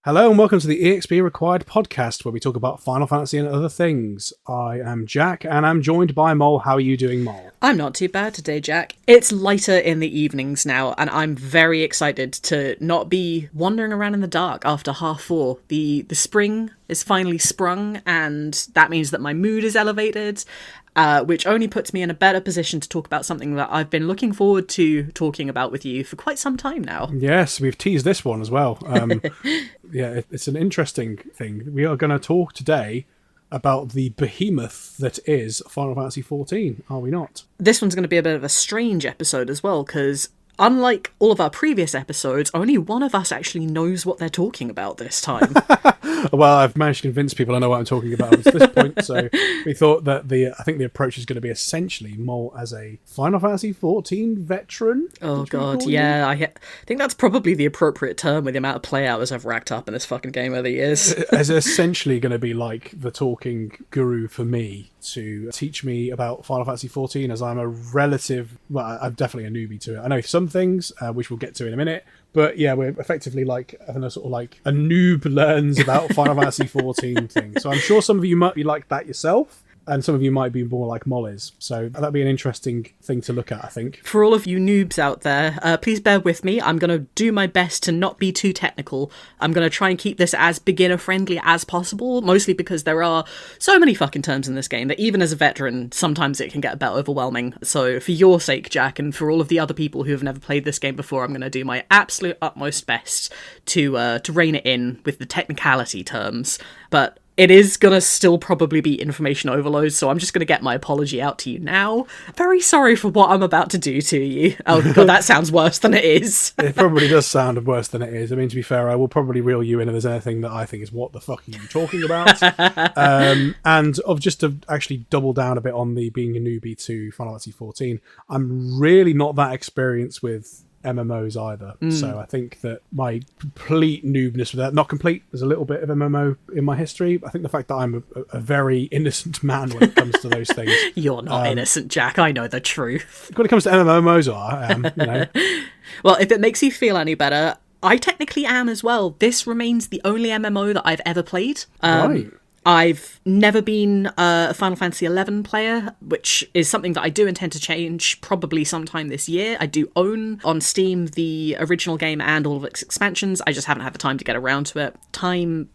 Hello and welcome to the EXP Required podcast where we talk about Final Fantasy and other things. I am Jack and I'm joined by Mol. How are you doing, Mol? I'm not too bad today, Jack. It's lighter in the evenings now and I'm very excited to not be wandering around in the dark after 4:30. The spring is finally sprung and that means that my mood is elevated, which only puts me in a better position to talk about something that I've been looking forward to talking about with you for quite some time now. Yes, we've teased this one as well. Yeah, it's an interesting thing. We are going to talk today about the behemoth that is Final Fantasy XIV, are we not? This one's going to be a bit of a strange episode as well, because unlike all of our previous episodes, only one of us actually knows what they're talking about this time. Well, I've managed to convince people I know what I'm talking about at this point, so we thought that I think the approach is going to be essentially more as a Final Fantasy XIV veteran. Oh god, yeah, I think that's probably the appropriate term with the amount of play hours I've racked up in this fucking game over the years. It's essentially going to be like the talking guru for me to teach me about Final Fantasy XIV, as I'm I'm definitely a newbie to it. I know some things, which we'll get to in a minute, but yeah, we're effectively like having a sort of like a noob learns about Final Fantasy XIV thing. So I'm sure some of you might be like that yourself, and some of you might be more like Mol is. So that'd be an interesting thing to look at, I think. For all of you noobs out there, please bear with me. I'm going to do my best to not be too technical. I'm going to try and keep this as beginner-friendly as possible, mostly because there are so many fucking terms in this game that even as a veteran, sometimes it can get a bit overwhelming. So for your sake, Jack, and for all of the other people who have never played this game before, I'm going to do my absolute utmost best to rein it in with the technicality terms. But it is going to still probably be information overload, so I'm just going to get my apology out to you now. Very sorry for what I'm about to do to you. Oh god, that sounds worse than it is. It probably does sound worse than it is. I mean, to be fair, I will probably reel you in if there's anything that I think is what the fuck are you talking about. And just to actually double down a bit on the being a newbie to Final Fantasy XIV, I'm really not that experienced with MMOs either. So I think that my complete noobness with that, not complete, there's a little bit of MMO in my history. I think the fact that I'm a very innocent man when it comes to those things. You're not innocent, Jack. I know the truth. When it comes to MMOs, I am, you know. Well, if it makes you feel any better, I technically am as well. This remains the only MMO that I've ever played. Right. I've never been a Final Fantasy XI player, which is something that I do intend to change probably sometime this year. I do own on Steam the original game and all of its expansions. I just haven't had the time to get around to it.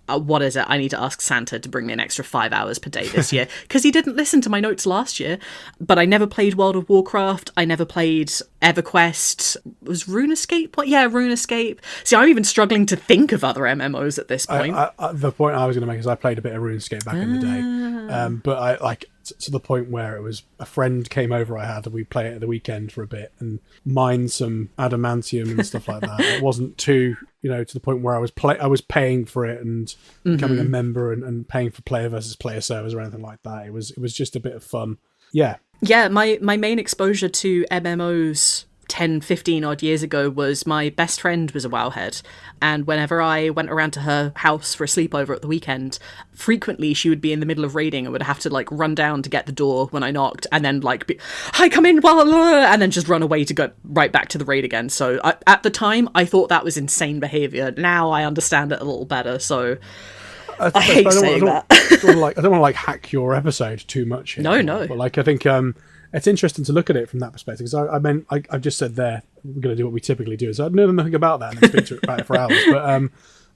What is it? I need to ask Santa to bring me an extra 5 hours per day this year, because he didn't listen to my notes last year. But I never played World of Warcraft. I never played EverQuest. Was RuneScape? Yeah, RuneScape. See, I'm even struggling to think of other MMOs at this point. The point I was going to make is I played a bit of RuneScape back in the day, but I like to the point where it was a friend came over I had and we play it at the weekend for a bit and mine some adamantium and stuff like that. It wasn't too, to the point where I was paying for it and becoming a member and paying for player versus player servers or anything like that. It was just a bit of fun. Yeah, my main exposure to MMOs 10, 15 odd years ago was my best friend was a wowhead, and whenever I went around to her house for a sleepover at the weekend, frequently she would be in the middle of raiding and would have to like run down to get the door when I knocked and then like be, "Hi, come in," and then just run away to go right back to the raid again. So at the time I thought that was insane behaviour. Now I understand it a little better, so I hate saying that. I don't want to like hack your episode too much here, no, but like I think it's interesting to look at it from that perspective, because I just said there we're going to do what we typically do, so I know nothing about that and then speak about it for hours. But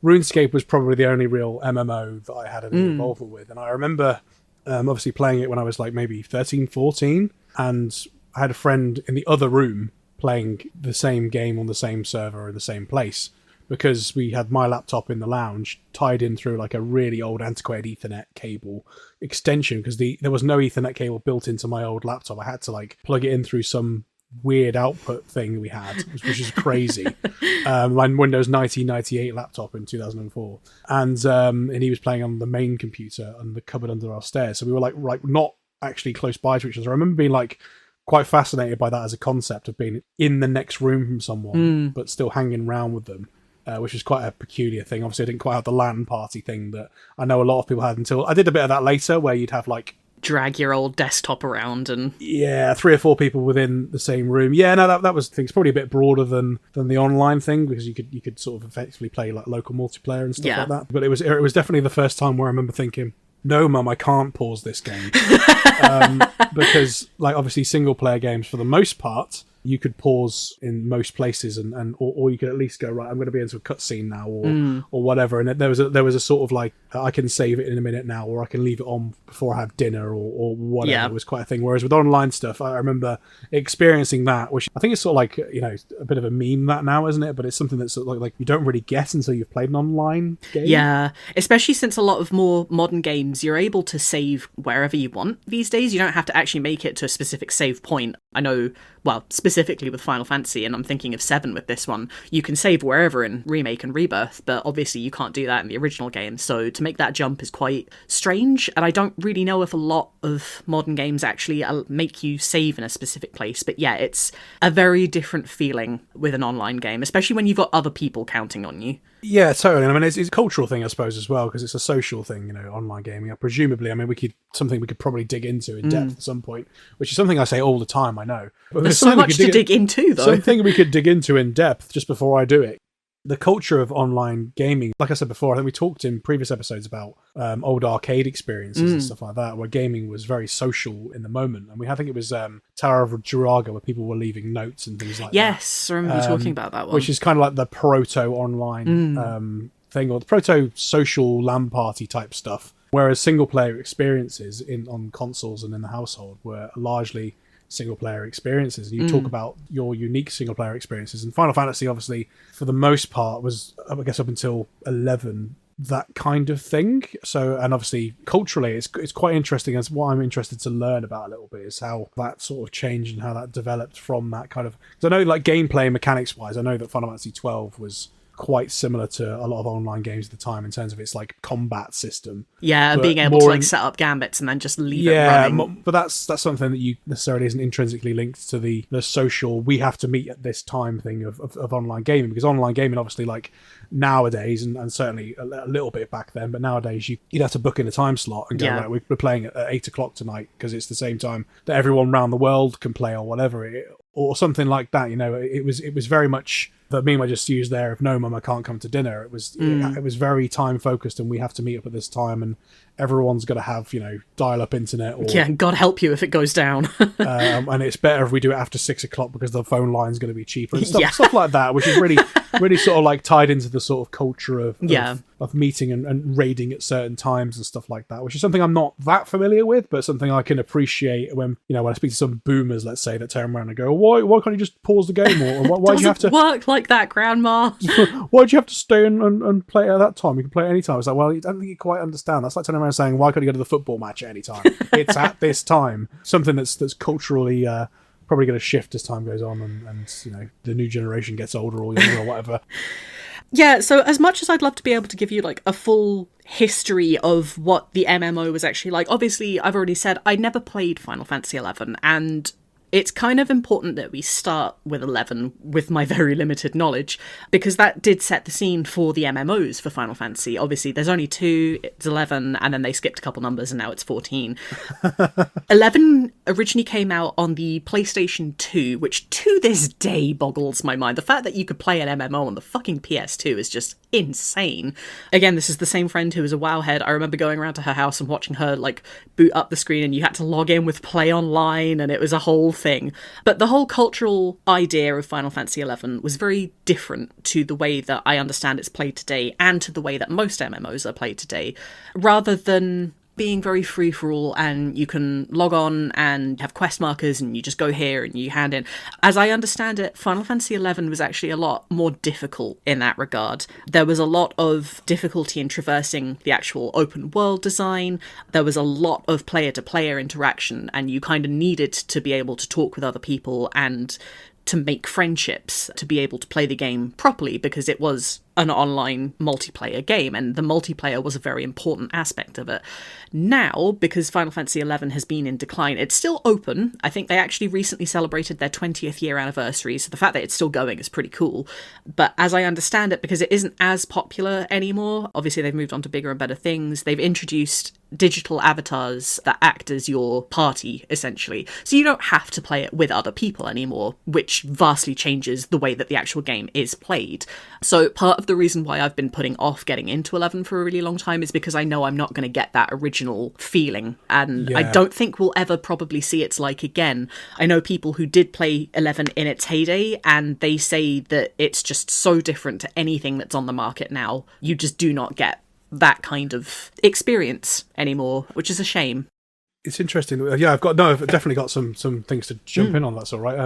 RuneScape was probably the only real MMO that I had any involvement with, and I remember obviously playing it when I was like maybe 13, 14, and I had a friend in the other room playing the same game on the same server in the same place, because we had my laptop in the lounge tied in through like a really old antiquated Ethernet cable extension, because there was no Ethernet cable built into my old laptop. I had to like plug it in through some weird output thing we had, which is crazy. My Windows 1998 laptop in 2004, and he was playing on the main computer on the cupboard under our stairs. So we were like not actually close by to each other. I remember being like quite fascinated by that as a concept of being in the next room from someone, but still hanging around with them. Which is quite a peculiar thing. Obviously, I didn't quite have the LAN party thing that I know a lot of people had until I did a bit of that later, where you'd have like drag your old desktop around and... Yeah, 3 or 4 people within the same room. Yeah, no, that was the thing. It's probably a bit broader than the online thing, because you could sort of effectively play like local multiplayer and stuff like that. But it was definitely the first time where I remember thinking, no, Mum, I can't pause this game. Because, like, obviously single player games, for the most part, you could pause in most places, or you could at least go, right, I'm going to be into a cutscene now, or whatever. And there was a sort of like, I can save it in a minute now, or I can leave it on before I have dinner, or whatever. Yeah. It was quite a thing. Whereas with online stuff, I remember experiencing that, which I think is sort of like, you know, a bit of a meme that now, isn't it? But it's something that's sort of like you don't really get until you've played an online game. Yeah, especially since a lot of more modern games, you're able to save wherever you want these days. You don't have to actually make it to a specific save point. I know, well, specifically with Final Fantasy, and I'm thinking of 7 with this one, you can save wherever in Remake and Rebirth, but obviously you can't do that in the original game, so to make that jump is quite strange, and I don't really know if a lot of modern games actually make you save in a specific place, but yeah, it's a very different feeling with an online game, especially when you've got other people counting on you. Yeah, totally. I mean, it's a cultural thing, I suppose, as well, because it's a social thing, you know, online gaming. Presumably, I mean, we could probably dig into in depth at some point, which is something I say all the time, I know. But there's so much to dig into, though. Something we could dig into in depth just before I do it. The culture of online gaming, like I said before, I think we talked in previous episodes about old arcade experiences and stuff like that, where gaming was very social in the moment. And I think it was Tower of Duraga, where people were leaving notes and things like that. Yes, I remember you talking about that one. Which is kind of like the proto-online thing, or the proto-social LAN party type stuff. Whereas single-player experiences on consoles and in the household were largely single-player experiences. And you talk about your unique single-player experiences. And Final Fantasy, obviously, for the most part, was, I guess, up until 11, that kind of thing. So, and obviously, culturally, it's quite interesting. As what I'm interested to learn about a little bit is how that sort of changed and how that developed from that kind of... Because I know, like, gameplay mechanics-wise, I know that Final Fantasy XII was quite similar to a lot of online games at the time in terms of its like combat system. Yeah, and being able to like set up gambits and then just leave it running. Yeah, but that's something that you necessarily isn't intrinsically linked to the social, we have to meet at this time thing of online gaming, because online gaming obviously, like nowadays, and certainly a little bit back then, but nowadays you'd have to book in a time slot and go, right, we're playing at 8 o'clock tonight because it's the same time that everyone around the world can play, or whatever, or something like that. You know, it was very much the meme I just used there of no, Mum, I can't come to dinner. It was very time focused, and we have to meet up at this time, and everyone's got to have, you know, dial up internet, or God help you if it goes down. And it's better if we do it after 6 o'clock because the phone line's going to be cheaper and stuff like that, which is really sort of like tied into the sort of culture of meeting and raiding at certain times and stuff like that, which is something I'm not that familiar with, but something I can appreciate when I speak to some boomers, let's say, that turn around and go, why can't you just pause the game, or why do you have to work like that, Grandma? Why do you have to stay and play at that time? You can play at any time. It's like, well, I don't think you quite understand. That's like turning around and saying, why can't you go to the football match at any time? It's at this time. Something that's culturally probably going to shift as time goes on, and you know, the new generation gets older or younger or whatever. Yeah, so as much as I'd love to be able to give you like a full history of what the MMO was actually like, obviously I've already said I never played Final Fantasy XI, and it's kind of important that we start with 11 with my very limited knowledge, because that did set the scene for the MMOs for Final Fantasy. Obviously, there's only 2, it's 11, and then they skipped a couple numbers, and now it's 14. 11 originally came out on the PlayStation 2, which to this day boggles my mind. The fact that you could play an MMO on the fucking PS2 is just insane. Again, this is the same friend who was a wowhead. I remember going around to her house and watching her like boot up the screen, and you had to log in with Play Online, and it was a whole thing. But the whole cultural idea of Final Fantasy XI was very different to the way that I understand it's played today, and to the way that most MMOs are played today, rather than being very free-for-all and you can log on and have quest markers and you just go here and you hand in. As I understand it, Final Fantasy XI was actually a lot more difficult in that regard. There was a lot of difficulty in traversing the actual open world design. There was a lot of player-to-player interaction, and you kind of needed to be able to talk with other people and to make friendships to be able to play the game properly, because it was an online multiplayer game, and the multiplayer was a very important aspect of it. Now, because Final Fantasy XI has been in decline, it's still open. I think they actually recently celebrated their 20th year anniversary, so the fact that it's still going is pretty cool. But as I understand it, because it isn't as popular anymore, obviously they've moved on to bigger and better things, they've introduced digital avatars that act as your party, essentially. So you don't have to play it with other people anymore, which vastly changes the way that the actual game is played. So part of the reason why I've been putting off getting into 11 for a really long time is because I know I'm not going to get that original feeling, and I don't think we'll ever probably see its like again. I know people who did play 11 in its heyday, and they say that it's just so different to anything that's on the market now. You just do not get that kind of experience anymore, which is a shame. It's interesting. Yeah, I've definitely got some things to jump in on. That's all right.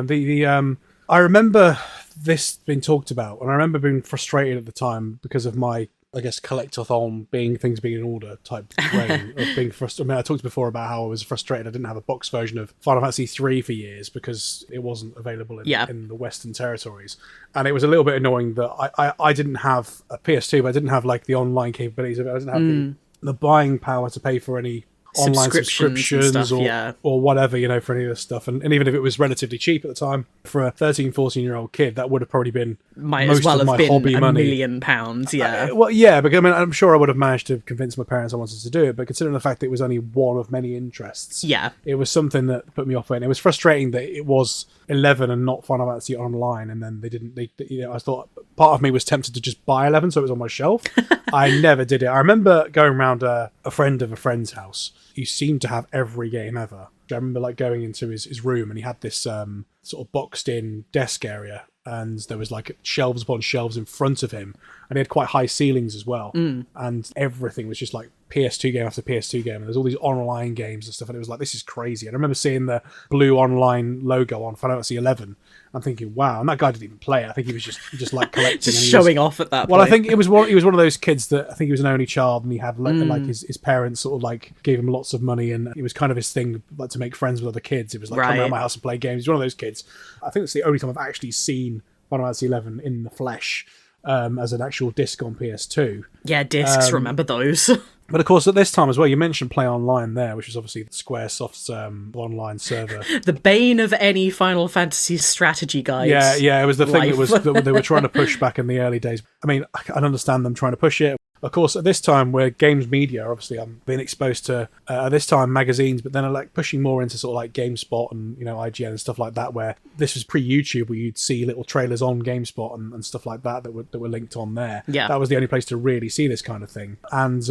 I remember this being talked about, and I remember being frustrated at the time because of my, I guess, collectathon things being in order type brain of being frustrated. I mean, I talked before about how I was frustrated I didn't have a box version of Final Fantasy III for years because it wasn't available in the Western territories, and it was a little bit annoying that I didn't have a PS2, but I didn't have like the online capabilities of it. I didn't have the buying power to pay for any online subscriptions or whatever, for any of this stuff. And even if it was relatively cheap at the time, for a 13, 14-year-old kid, that would have probably been most of my hobby money. £1 million, well, yeah, but I mean, I'm sure I would have managed to convince my parents I wanted to do it, but considering the fact that it was only one of many interests, it was something that put me off it. And it was frustrating that it was 11 and not Final Fantasy Online, and then I thought part of me was tempted to just buy 11 so it was on my shelf. I never did it. I remember going around a friend of a friend's house who seemed to have every game ever. I remember like going into his room, and he had this sort of boxed in desk area, and there was like shelves upon shelves in front of him, and he had quite high ceilings as well, and everything was just like PS2 game after PS2 game, and there's all these online games and stuff, and it was like, this is crazy. And I remember seeing the blue online logo on Final Fantasy XI. I'm thinking, wow, and that guy didn't even play it. I think he was just like collecting, just showing off at that point. Well, I think he was one of those kids that I think he was an only child, and he had like his parents sort of like gave him lots of money, and it was kind of his thing, like to make friends with other kids. It was like come around my house and play games. He's one of those kids. I think it's the only time I've actually seen Final Fantasy XI in the flesh as an actual disc on PS2. Yeah, discs. Remember those? But of course, at this time as well, you mentioned Play Online there, which is obviously Squaresoft's online server. The bane of any Final Fantasy strategy guide. Yeah, it was the thing that they were trying to push back in the early days. I mean, I can understand them trying to push it. Of course, at this time, where games media, obviously, I'm being exposed to, at this time, magazines, but then are like pushing more into sort of like GameSpot and, IGN and stuff like that, where this was pre-YouTube, where you'd see little trailers on GameSpot and stuff like that were linked on there. Yeah. That was the only place to really see this kind of thing. And,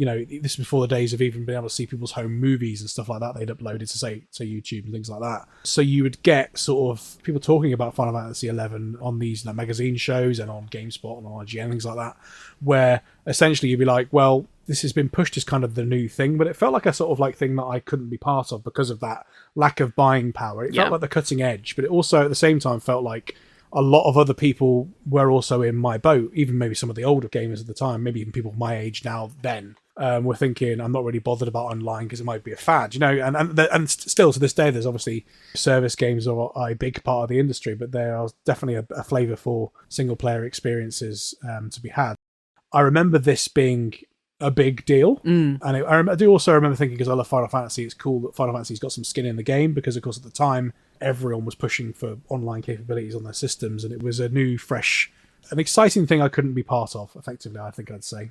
this was before the days of even being able to see people's home movies and stuff like that they'd uploaded to, say YouTube and things like that. So you would get sort of people talking about Final Fantasy XI on these magazine shows and on GameSpot and on IGN, things like that, where essentially you'd be like, well, this has been pushed as kind of the new thing, but it felt like a sort of like thing that I couldn't be part of because of that lack of buying power. It felt like the cutting edge, but it also at the same time felt like a lot of other people were also in my boat, even maybe some of the older gamers at the time, maybe even people my age now then, were thinking, I'm not really bothered about online because it might be a fad, and still to this day, there's obviously service games are a big part of the industry, but there are definitely a flavour for single player experiences to be had. I remember this being a big deal, and I do also remember thinking, because I love Final Fantasy, it's cool that Final Fantasy's got some skin in the game, because of course at the time everyone was pushing for online capabilities on their systems, and it was a new, fresh, an exciting thing I couldn't be part of, effectively, I think I'd say.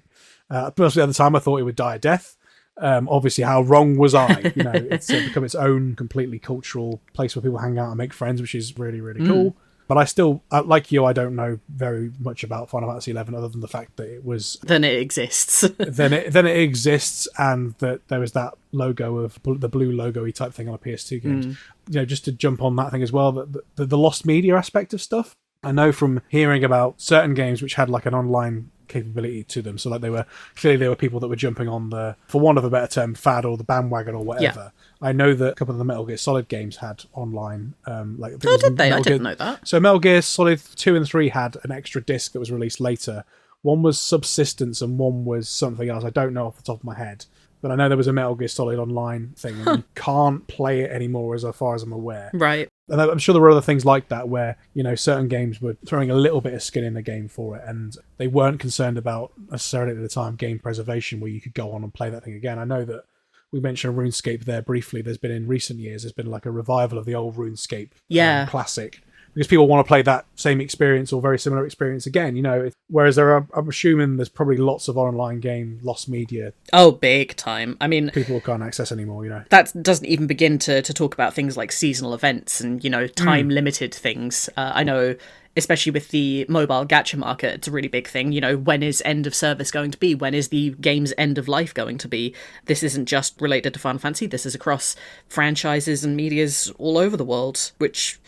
Personally, at the time I thought it would die a death. Obviously, how wrong was I? It's become its own completely cultural place where people hang out and make friends, which is really, really cool. But I still, like you, I don't know very much about Final Fantasy XI other than the fact that it was... Then it exists. then it exists, and that there was that logo of the blue logo-y type thing on a PS2 games. Just to jump on that thing as well, the lost media aspect of stuff. I know from hearing about certain games which had like an online capability to them, so like there were people that were jumping on the, for want of a better term, fad or the bandwagon or whatever. I know that a couple of the Metal Gear Solid games had online. Did they? I didn't know that. So Metal Gear Solid 2 and 3 had an extra disc that was released later. One was Subsistence and one was something else. I don't know off the top of my head. But I know there was a Metal Gear Solid online thing, and you can't play it anymore as far as I'm aware. Right. And I'm sure there were other things like that where, you know, certain games were throwing a little bit of skin in the game for it, and they weren't concerned about necessarily at the time game preservation, where you could go on and play that thing again. I know that we mentioned RuneScape there briefly. There's been, in recent years, there's been like a revival of the old RuneScape classic, because people want to play that same experience or very similar experience again, you know. Whereas I'm assuming there's probably lots of online game lost media. Oh, big time. I mean, people can't access anymore, you know. That doesn't even begin to talk about things like seasonal events and, you know, time-limited things. I know, especially with the mobile gacha market, it's a really big thing. You know, when is end of service going to be? When is the game's end of life going to be? This isn't just related to Final Fantasy. This is across franchises and medias all over the world, which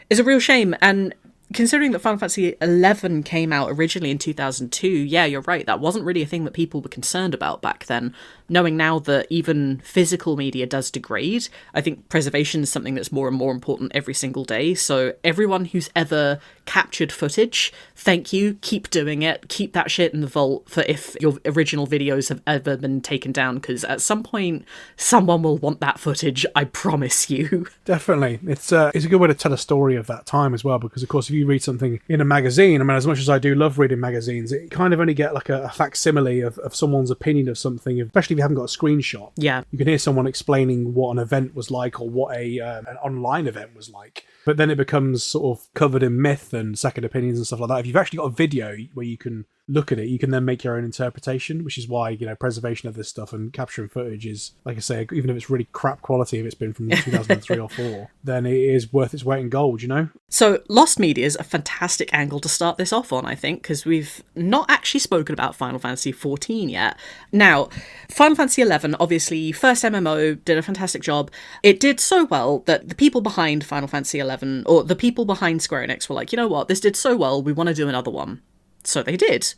is a real shame. And considering that Final Fantasy XI came out originally in 2002, yeah, you're right, that wasn't really a thing that people were concerned about back then. Knowing now that even physical media does degrade, I think preservation is something that's more and more important every single day. So everyone who's ever captured footage, thank you, keep doing it, keep that shit in the vault for if your original videos have ever been taken down, because at some point someone will want that footage, I promise you. Definitely. It's a good way to tell a story of that time as well, because of course if you read something in a magazine, I mean, as much as I do love reading magazines, it kind of only get like a facsimile of someone's opinion of something, especially if you haven't got a screenshot. Yeah. You can hear someone explaining what an event was like, or what an online event was like. But then it becomes sort of covered in myth and second opinions and stuff like that. If you've actually got a video where you can look at it, you can then make your own interpretation, which is why, you know, preservation of this stuff and capturing footage is, like I say, even if it's really crap quality, if it's been from 2003 or 4, then it is worth its weight in gold, you know? So Lost Media is a fantastic angle to start this off on, I think, because we've not actually spoken about Final Fantasy XIV yet. Now, Final Fantasy XI, obviously, first MMO, did a fantastic job. It did so well that the people behind Final Fantasy XI, or the people behind Square Enix, were like, you know what, this did so well, we want to do another one. So they did.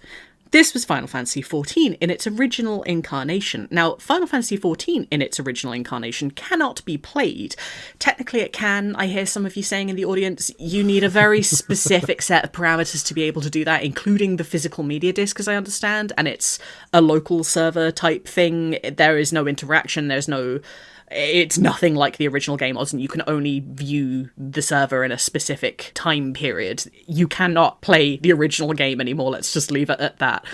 This was Final Fantasy XIV in its original incarnation. Now, Final Fantasy XIV in its original incarnation cannot be played. Technically it can. I hear some of you saying in the audience, you need a very specific set of parameters to be able to do that, including the physical media disc, as I understand, and it's a local server type thing. There is no interaction, it's nothing like the original game, and you can only view the server in a specific time period. You cannot play the original game anymore, let's just leave it at that.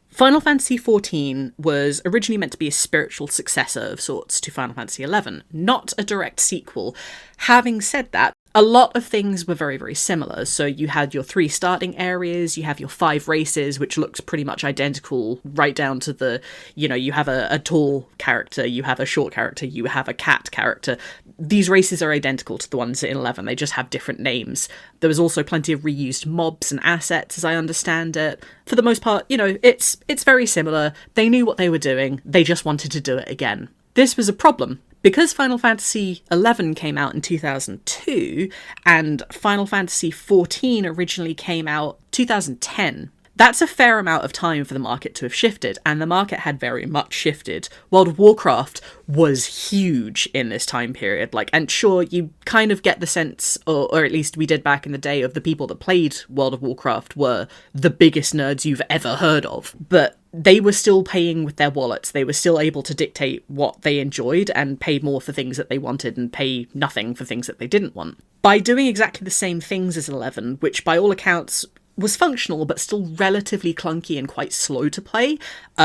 Final Fantasy XIV was originally meant to be a spiritual successor of sorts to Final Fantasy XI, not a direct sequel. Having said that, a lot of things were very, very similar. So you had your 3 starting areas, you have your 5 races, which looked pretty much identical, right down to the, you know, you have a tall character, you have a short character, you have a cat character. These races are identical to the ones in 11, they just have different names. There was also plenty of reused mobs and assets, as I understand it. For the most part, you know, it's very similar. They knew what they were doing, they just wanted to do it again. This was a problem. Because Final Fantasy XI came out in 2002, and Final Fantasy XIV originally came out 2010, that's a fair amount of time for the market to have shifted, and the market had very much shifted. World of Warcraft was huge in this time period, and sure, you kind of get the sense, or at least we did back in the day, of the people that played World of Warcraft were the biggest nerds you've ever heard of, but they were still paying with their wallets. They were still able to dictate what they enjoyed and pay more for things that they wanted and pay nothing for things that they didn't want. By doing exactly the same things as 11, which by all accounts was functional but still relatively clunky and quite slow to play,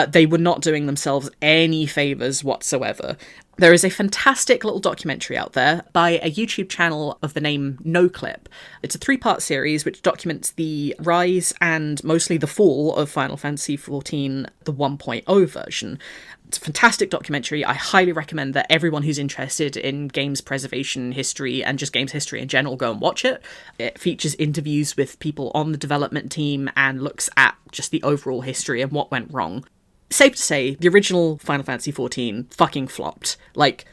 they were not doing themselves any favours whatsoever. There is a fantastic little documentary out there by a YouTube channel of the name NoClip. It's a 3-part series which documents the rise and mostly the fall of Final Fantasy XIV, the 1.0 version. It's a fantastic documentary. I highly recommend that everyone who's interested in games preservation history and just games history in general go and watch it. It features interviews with people on the development team and looks at just the overall history and what went wrong. Safe to say, the original Final Fantasy XIV fucking flopped.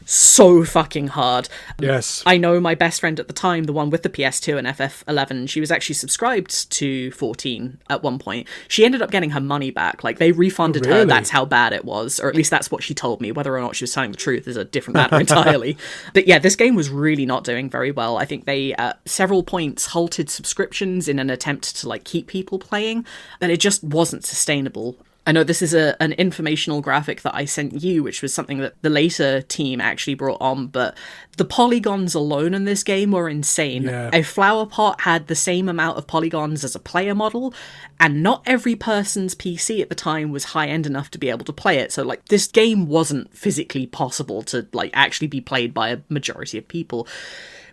So fucking hard. Yes. I know my best friend at the time, the one with the PS2 and FF11, she was actually subscribed to 14 at one point. She ended up getting her money back. They refunded her, that's how bad it was. Or at least that's what she told me. Whether or not she was telling the truth is a different matter entirely. But yeah, this game was really not doing very well. I think they, at several points, halted subscriptions in an attempt to, keep people playing. And it just wasn't sustainable. I know this is an informational graphic that I sent you, which was something that the later team actually brought on, but the polygons alone in this game were insane. Yeah. A flower pot had the same amount of polygons as a player model, and not every person's PC at the time was high-end enough to be able to play it. So, like, this game wasn't physically possible to, like, actually be played by a majority of people.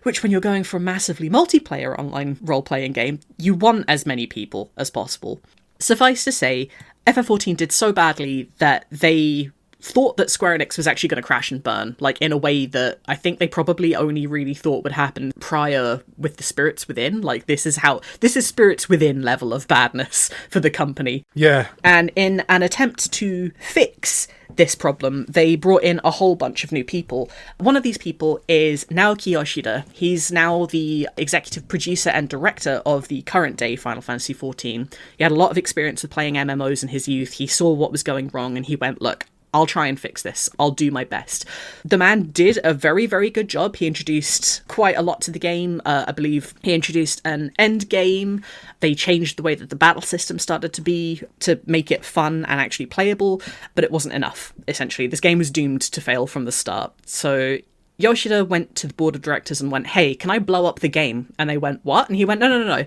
Which, when you're going for a massively multiplayer online role-playing game, you want as many people as possible. Suffice to say, FF14 did so badly that they thought that Square Enix was actually going to crash and burn, like in a way that I think they probably only really thought would happen prior with the Spirits Within. Like, this is Spirits Within level of badness for the company. Yeah. And in an attempt to fix this problem, they brought in a whole bunch of new people. One of these people is Naoki Yoshida. He's now the executive producer and director of the current day Final Fantasy XIV. He had a lot of experience with playing MMOs in his youth. He saw what was going wrong and he went, look, I'll try and fix this. I'll do my best. The man did a very, very good job. He introduced quite a lot to the game. I believe he introduced an end game. They changed the way that the battle system started to be to make it fun and actually playable, but it wasn't enough, essentially. This game was doomed to fail from the start. So Yoshida went to the board of directors and went, hey, can I blow up the game? And they went, what? And he went, no.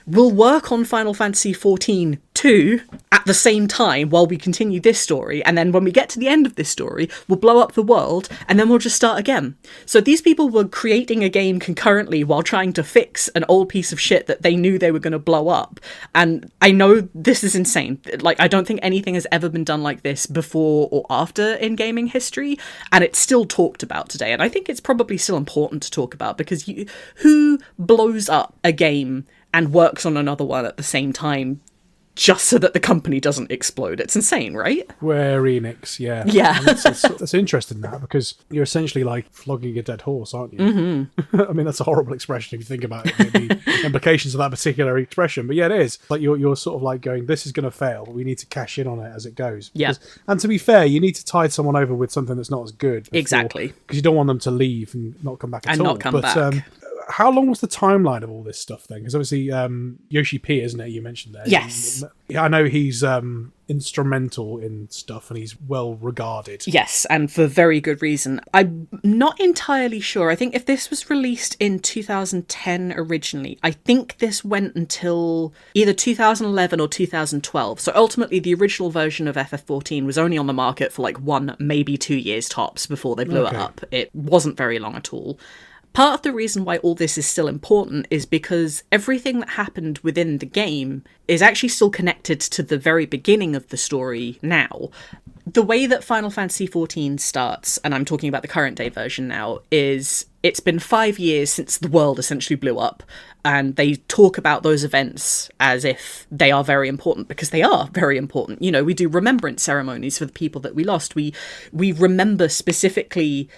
We'll work on Final Fantasy XIV 2 at the same time while we continue this story, and then when we get to the end of this story, we'll blow up the world, and then we'll just start again. So these people were creating a game concurrently while trying to fix an old piece of shit that they knew they were going to blow up. And I know this is insane. Like, I don't think anything has ever been done like this before or after in gaming history, and it's still talked about today. And I think it's probably still important to talk about, because who blows up a game and works on another one at the same time just so that the company doesn't explode? It's insane, right? Where Enix, yeah. Yeah. That's interesting, that, because you're essentially like flogging a dead horse, aren't you? Mm-hmm. I mean, that's a horrible expression if you think about it, the implications of that particular expression. But yeah, it is. Like, you're sort of like going, this is going to fail, but we need to cash in on it as it goes. Yeah. And to be fair, you need to tide someone over with something that's not as good. Exactly. Because you don't want them to leave and not come back at all. And not come back. How long was the timeline of all this stuff then? Because obviously Yoshi P, isn't it, you mentioned there? Yes. I know he's instrumental in stuff and he's well regarded. Yes, and for very good reason. I'm not entirely sure. I think if this was released in 2010 originally, I think this went until either 2011 or 2012. So ultimately the original version of FF14 was only on the market for like 1, maybe 2 years tops before they blew it up. It wasn't very long at all. Part of the reason why all this is still important is because everything that happened within the game is actually still connected to the very beginning of the story now. The way that Final Fantasy XIV starts, and I'm talking about the current day version now, is it's been 5 years since the world essentially blew up, and they talk about those events as if they are very important, because they are very important. You know, we do remembrance ceremonies for the people that we lost. We remember specifically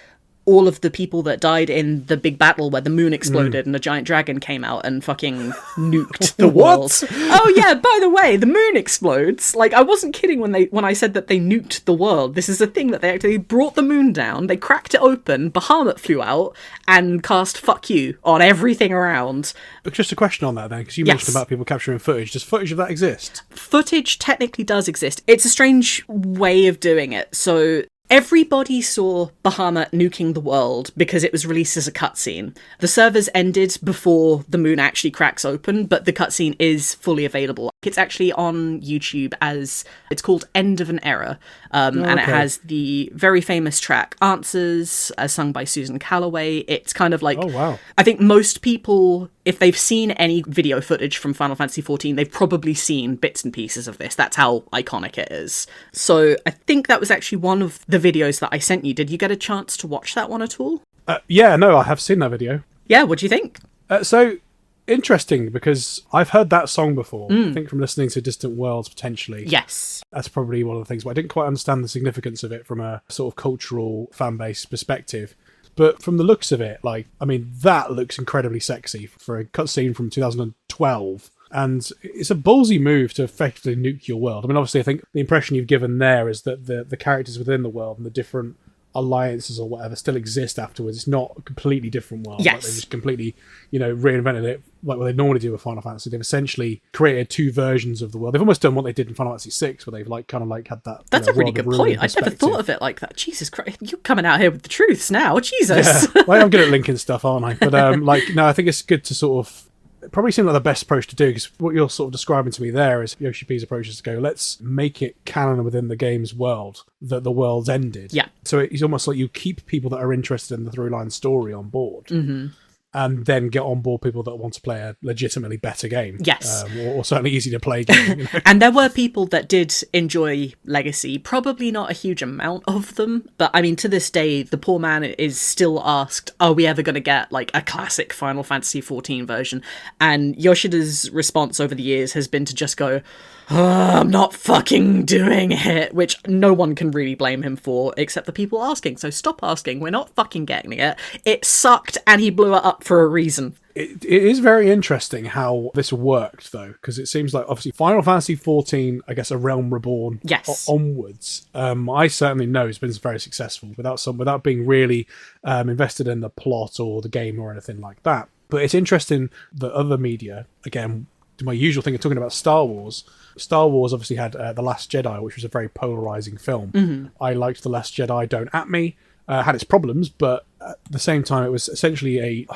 all of the people that died in the big battle where the moon exploded and a giant dragon came out and fucking nuked the world. Oh yeah, by the way, the moon explodes. Like, I wasn't kidding when I said that they nuked the world. This is a thing that they actually brought the moon down, they cracked it open, Bahamut flew out and cast fuck you on everything around. But just a question on that then, because you mentioned about people capturing footage. Does footage of that exist? Footage technically does exist. It's a strange way of doing it. So everybody saw Bahamut nuking the world because it was released as a cutscene. The servers ended before the moon actually cracks open, but the cutscene is fully available. It's actually on YouTube as, it's called End of an Era, and it has the very famous track Answers, as sung by Susan Calloway. It's kind of like, oh wow. I think most people, if they've seen any video footage from Final Fantasy XIV, they've probably seen bits and pieces of this. That's how iconic it is. So I think that was actually one of the videos that I sent you. Did you get a chance to watch that one at all? Yeah, no, I have seen that video. Yeah, what do you think? So interesting, because I've heard that song before. I think from listening to Distant Worlds, potentially. Yes. That's probably one of the things, but I didn't quite understand the significance of it from a sort of cultural fan base perspective. But from the looks of it, like, I mean, that looks incredibly sexy for a cutscene from 2012. And it's a ballsy move to effectively nuke your world. I mean, obviously, I think the impression you've given there is that the characters within the world and the different alliances or whatever still exist afterwards. It's not a completely different world. Yes. Like, they just completely, reinvented it like what they normally do with Final Fantasy. They've essentially created two versions of the world. They've almost done what they did in Final Fantasy VI, where they've had that. That's a really good point. I never thought of it like that. Jesus Christ, you're coming out here with the truths now. Jesus. Yeah. Well, I'm good at linking stuff, aren't I? But no, I think it's good to sort of. It probably seemed like the best approach to do, because what you're sort of describing to me there is Yoshi P's approach is to go, let's make it canon within the game's world that the world's ended. Yeah. So it's almost like you keep people that are interested in the through-line story on board. Mm-hmm. And then get on board people that want to play a legitimately better game. Yes. Or certainly easy to play game. And there were people that did enjoy Legacy. Probably not a huge amount of them. But I mean, to this day, the poor man is still asked, are we ever going to get like a classic Final Fantasy XIV version? And Yoshida's response over the years has been to just go, I'm not fucking doing it, which no one can really blame him for except the people asking. So stop asking. We're not fucking getting it. It sucked and he blew it up for a reason. It is very interesting how this worked, though, because it seems like obviously Final Fantasy XIV, I guess, A Realm Reborn onwards, I certainly know has been very successful without being really invested in the plot or the game or anything like that. But it's interesting that other media, again, my usual thing of talking about Star Wars obviously had The Last Jedi, which was a very polarizing film. Mm-hmm. I liked The Last Jedi, don't at me. Had its problems, but at the same time, it was essentially a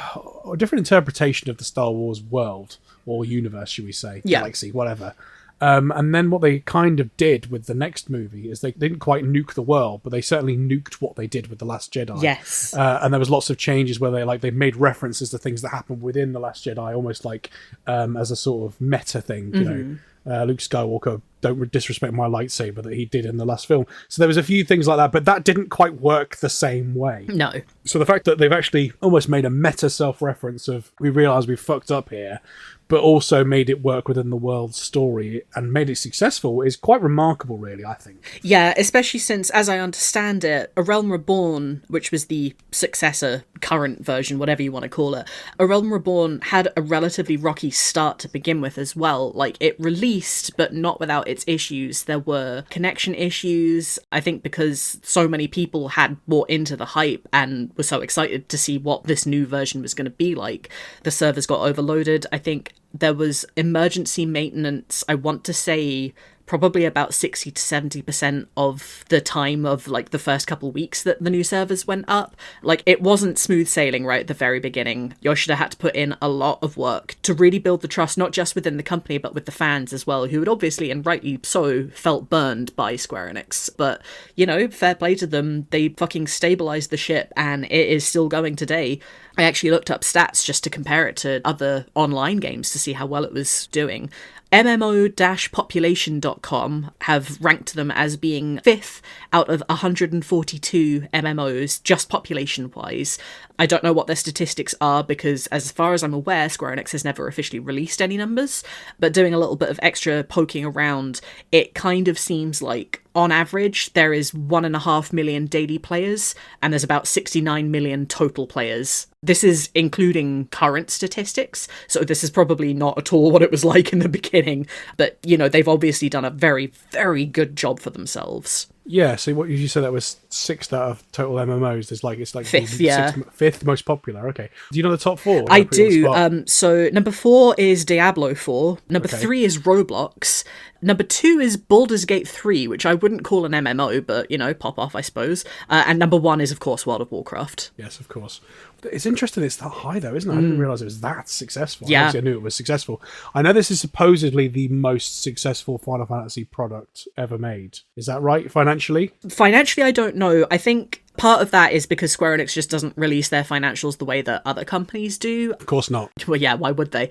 different interpretation of the Star Wars world, or universe, should we say, galaxy, whatever. And then what they kind of did with the next movie is they didn't quite nuke the world, but they certainly nuked what they did with The Last Jedi. Yes. And there was lots of changes where they made references to things that happened within The Last Jedi, almost like as a sort of meta thing, you know. Luke Skywalker, don't disrespect my lightsaber, that he did in the last film. So there was a few things like that, but that didn't quite work the same way. No. So the fact that they've actually almost made a meta self-reference of, we realise we fucked up here, but also made it work within the world's story and made it successful is quite remarkable, really, I think. Yeah, especially since, as I understand it, A Realm Reborn, which was the successor, current version, whatever you want to call it, A Realm Reborn had a relatively rocky start to begin with as well. Like, it released, but not without its issues. There were connection issues, I think because so many people had bought into the hype and were so excited to see what this new version was going to be like. The servers got overloaded. I think there was emergency maintenance, I want to say probably about 60 to 70% of the time of like the first couple weeks that the new servers went up. Like, it wasn't smooth sailing right at the very beginning. Yoshida had to put in a lot of work to really build the trust, not just within the company, but with the fans as well, who had obviously, and rightly so, felt burned by Square Enix. But, you know, fair play to them. They fucking stabilized the ship and it is still going today. I actually looked up stats just to compare it to other online games to see how well it was doing. MMO-population.com have ranked them as being 5th out of 142 MMOs, just population-wise. I don't know what their statistics are because, as far as I'm aware, Square Enix has never officially released any numbers, but doing a little bit of extra poking around, it kind of seems like, on average, there is 1.5 million daily players, and there's about 69 million total players. This is including current statistics, so this is probably not at all what it was like in the beginning, but, you know, they've obviously done a very, very good job for themselves. Yeah, so what you said, that was 6th out of total MMOs. It's like 5th, yeah. 5th most popular. Okay. Do you know the top 4? I do. So number 4 is Diablo 4. Number 3 is Roblox. Number 2 is Baldur's Gate 3, which I wouldn't call an MMO, but, you know, pop off, I suppose. And number 1 is, of course, World of Warcraft. Yes, of course. It's interesting it's that high, though, isn't it? I didn't realise it was that successful. Yeah. Obviously, I knew it was successful. I know this is supposedly the most successful Final Fantasy product ever made. Is that right, financially? Financially, I don't know. I think part of that is because Square Enix just doesn't release their financials the way that other companies do. Of course not. Well, yeah, why would they?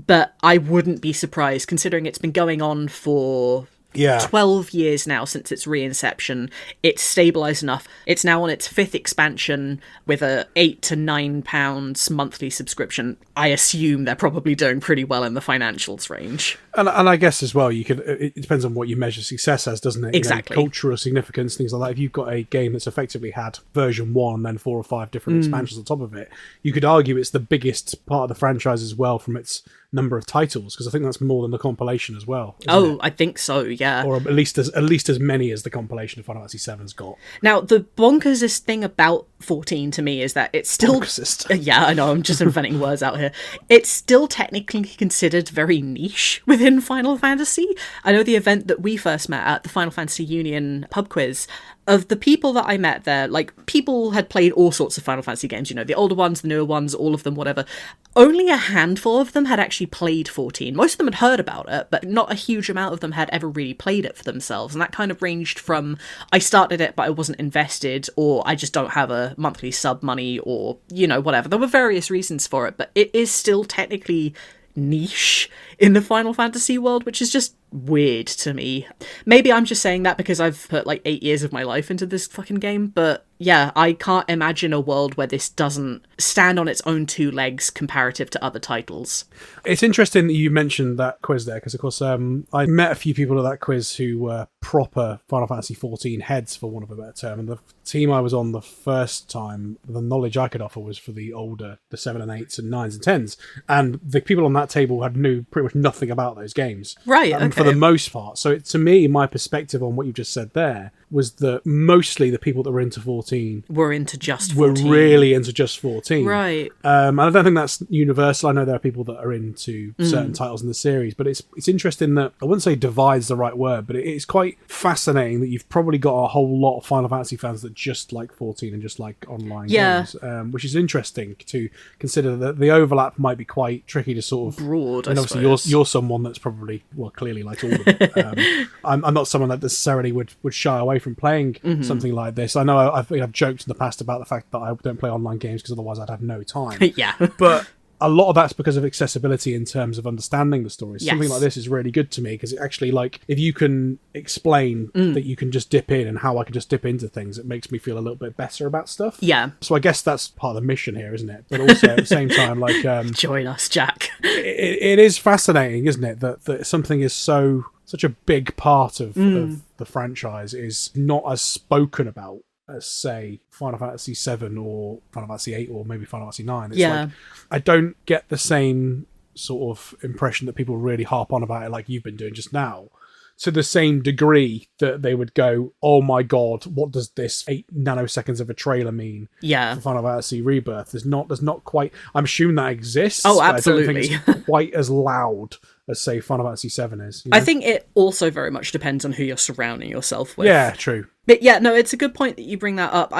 But I wouldn't be surprised, considering it's been going on for 12 years now since its reinception. It's stabilised enough. It's now on its 5th expansion with a £8 to £9 monthly subscription. I assume they're probably doing pretty well in the financials range. And I guess as well, it depends on what you measure success as, doesn't it? Exactly. You know, cultural significance, things like that. If you've got a game that's effectively had version 1 and then 4 or 5 different expansions on top of it, you could argue it's the biggest part of the franchise as well from its number of titles, because I think that's more than the compilation as well. Oh, I think so, yeah. Or at least as many as the compilation of Final Fantasy VII's got. Now, the bonkersest thing about 14 to me is that it's still... Bonkersest. Yeah, I know, I'm just inventing words out here. It's still technically considered very niche within Final Fantasy. I know the event that we first met at, the Final Fantasy Union pub quiz, of the people that I met there, like, people had played all sorts of Final Fantasy games, you know, the older ones, the newer ones, all of them, whatever. Only a handful of them had actually played 14. Most of them had heard about it, but not a huge amount of them had ever really played it for themselves. And that kind of ranged from, I started it, but I wasn't invested, or I just don't have a monthly sub money, or, you know, whatever. There were various reasons for it, but it is still technically niche in the Final Fantasy world, which is just weird to me. Maybe I'm just saying that because I've put like 8 years of my life into this fucking game, but yeah, I can't imagine a world where this doesn't stand on its own two legs comparative to other titles. It's interesting that you mentioned that quiz there, because of course I met a few people at that quiz who were proper Final Fantasy XIV heads, for want of a better term, and the team I was on the first time, the knowledge I could offer was for the older, the 7 and 8s and 9s and 10s, and the people on that table knew pretty much nothing about those games. Right, okay. For the most part. So to me, my perspective on what you just said there was that mostly the people that were into 14 were into just 14. Were really into just 14. Right. And I don't think that's universal. I know there are people that are into certain titles in the series, but it's interesting that, I wouldn't say divide's the right word, but it's quite fascinating that you've probably got a whole lot of Final Fantasy fans that just like 14 and just like online games, which is interesting to consider that the overlap might be quite tricky to sort of... broad, and I obviously suppose. you're someone that's probably, well, clearly likes all of them. I'm not someone that necessarily would shy away from playing something like this. I know I've joked in the past about the fact that I don't play online games because otherwise I'd have no time. Yeah. But a lot of that's because of accessibility in terms of understanding the story. Yes. Something like this is really good to me because it actually, like, if you can explain that you can just dip in and how I can just dip into things, it makes me feel a little bit better about stuff. Yeah. So I guess that's part of the mission here, isn't it? But also at the same time, like... join us, Jack. It is fascinating, isn't it, that something is such a big part of the franchise is not as spoken about as, say, Final Fantasy VII or Final Fantasy VIII or maybe Final Fantasy IX. It's like, I don't get the same sort of impression that people really harp on about it like you've been doing just now, to the same degree that they would go, oh my god, what does this 8 nanoseconds of a trailer mean for Final Fantasy Rebirth? There's not quite... I'm assuming that exists. Oh, absolutely. But I don't think it's quite as loud as, say, Final Fantasy VII is. You know? I think it also very much depends on who you're surrounding yourself with. Yeah, true. But yeah, no, it's a good point that you bring that up.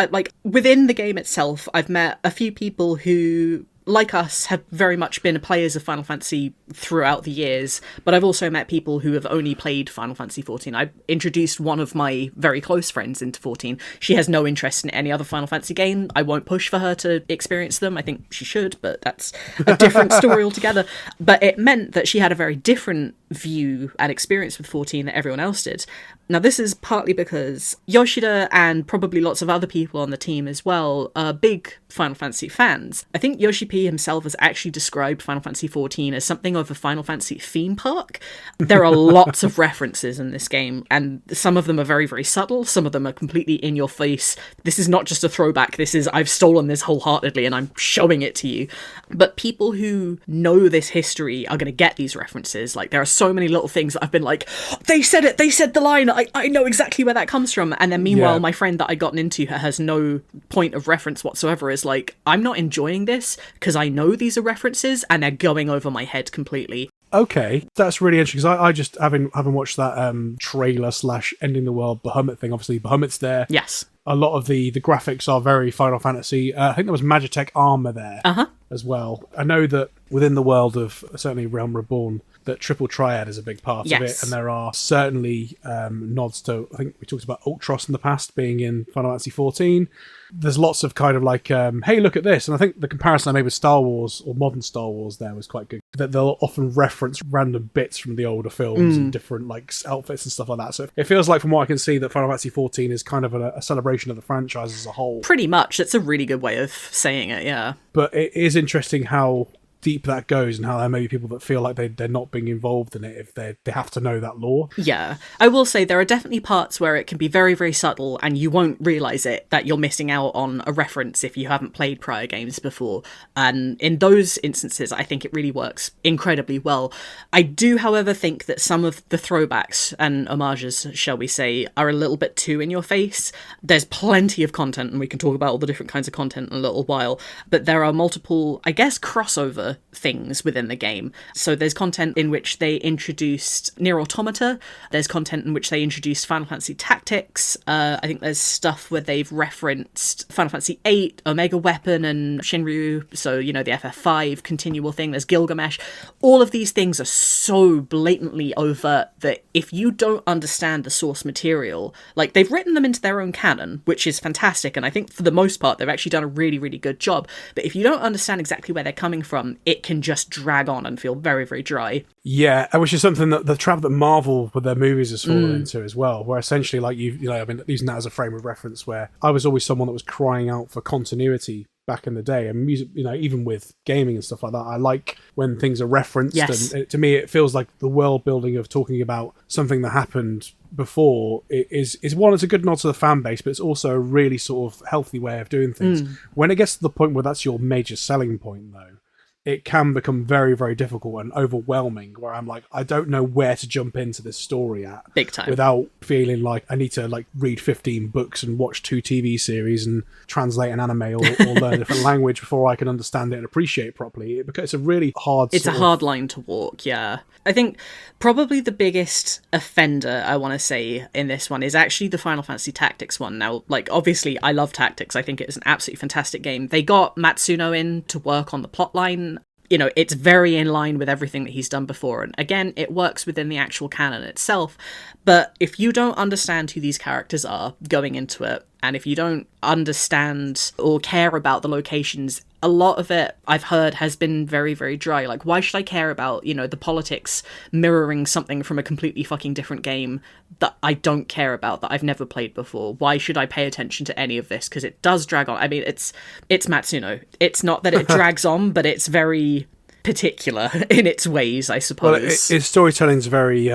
Within the game itself, I've met a few people who, like us, have very much been players of Final Fantasy throughout the years, but I've also met people who have only played Final Fantasy XIV. I introduced one of my very close friends into 14. She has no interest in any other Final Fantasy game. I won't push for her to experience them. I think she should, but that's a different story altogether. But it meant that she had a very different view and experience with 14 that everyone else did. Now, this is partly because Yoshida and probably lots of other people on the team as well are big Final Fantasy fans. I think Yoshi P himself has actually described Final Fantasy XIV as something of a Final Fantasy theme park. There are lots of references in this game, and some of them are very, very subtle. Some of them are completely in your face. This is not just a throwback. This is, I've stolen this wholeheartedly and I'm showing it to you. But people who know this history are going to get these references. Like, there are so many little things that I've been like, they said it, they said the line, I know exactly where that comes from. And then meanwhile, my friend that I'd gotten into has no point of reference whatsoever, is like, I'm not enjoying this because I know these are references and they're going over my head completely. Okay, that's really interesting, because I just, having watched that trailer / ending the world Bahamut thing, obviously Bahamut's there. Yes. A lot of the graphics are very Final Fantasy. I think there was Magitech armor there as well. I know that within the world of certainly Realm Reborn, that Triple Triad is a big part of it, and there are certainly nods to, I think we talked about Ultros in the past being in Final Fantasy XIV. There's lots of kind of like, hey, look at this. And I think the comparison I made with Star Wars, or modern Star Wars there, was quite good. That they'll often reference random bits from the older films and different like outfits and stuff like that. So it feels like, from what I can see, that Final Fantasy XIV is kind of a celebration of the franchise as a whole. Pretty much. It's a really good way of saying it, yeah. But it is interesting how deep that goes and how there may be people that feel like they're not being involved in it if they have to know that lore. Yeah. I will say there are definitely parts where it can be very, very subtle and you won't realise it, that you're missing out on a reference if you haven't played prior games before. And in those instances, I think it really works incredibly well. I do, however, think that some of the throwbacks and homages, shall we say, are a little bit too in your face. There's plenty of content, and we can talk about all the different kinds of content in a little while, but there are multiple, I guess, crossover things within the game. So there's content in which they introduced Nier Automata, there's content in which they introduced Final Fantasy Tactics, I think there's stuff where they've referenced Final Fantasy VIII, Omega Weapon and Shinryu, so, you know, the FF5 continual thing, there's Gilgamesh. All of these things are so blatantly overt that if you don't understand the source material, like, they've written them into their own canon, which is fantastic, and I think for the most part they've actually done a really, really good job, but if you don't understand exactly where they're coming from, it can just drag on and feel very, very dry. Yeah, which is something that the trap that Marvel with their movies has fallen into as well, where essentially, like, you know, I've been using that as a frame of reference, where I was always someone that was crying out for continuity back in the day, and music, you know, even with gaming and stuff like that, I like when things are referenced. Yes. And to me, it feels like the world building of talking about something that happened before is one, it's a good nod to the fan base, but it's also a really sort of healthy way of doing things. When it gets to the point where that's your major selling point, though, it can become very, very difficult and overwhelming, where I'm like, I don't know where to jump into this story at. Big time. Without feeling like I need to, like, read 15 books and watch 2 TV series and translate an anime or learn a different language before I can understand it and appreciate it properly. It's a really hard... It's a hard line to walk, yeah. I think probably the biggest offender, I want to say, in this one is actually the Final Fantasy Tactics one. Now, like, obviously, I love Tactics. I think it is an absolutely fantastic game. They got Matsuno in to work on the plotline. You know, it's very in line with everything that he's done before. And again, it works within the actual canon itself. But if you don't understand who these characters are going into it, and if you don't understand or care about the locations, a lot of it, I've heard, has been very, very dry. Like, why should I care about, you know, the politics mirroring something from a completely fucking different game that I don't care about, that I've never played before? Why should I pay attention to any of this? Because it does drag on. I mean, it's Matsuno. It's not that it drags on, but it's very particular in its ways, I suppose. Well, its storytelling's very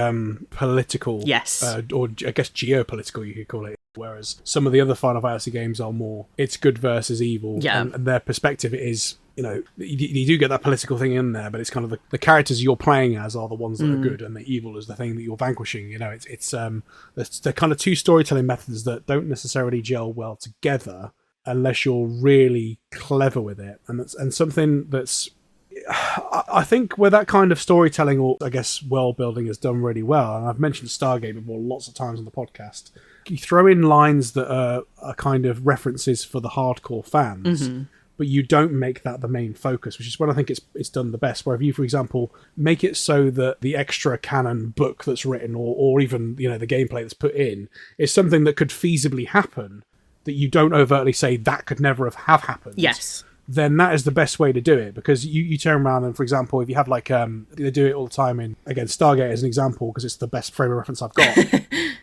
political. Yes. Or I guess geopolitical, you could call it. Whereas some of the other Final Fantasy games are more, it's good versus evil. Yeah. And their perspective is, you know, you do get that political thing in there, but it's kind of the characters you're playing as are the ones that are good, and the evil is the thing that you're vanquishing. You know, it's they're kind of two storytelling methods that don't necessarily gel well together unless you're really clever with it. And something that's, I think where that kind of storytelling, or I guess world building, is done really well, and I've mentioned Stargate before lots of times on the podcast, you throw in lines that are kind of references for the hardcore fans, but you don't make that the main focus, which is when I think it's done the best. Where if you, for example, make it so that the extra canon book that's written, or even, you know, the gameplay that's put in, is something that could feasibly happen, that you don't overtly say that could never have happened. Yes. Then that is the best way to do it, because you turn around and, for example, if you have like they do it all the time in, again, Stargate as an example, because it's the best frame of reference I've got.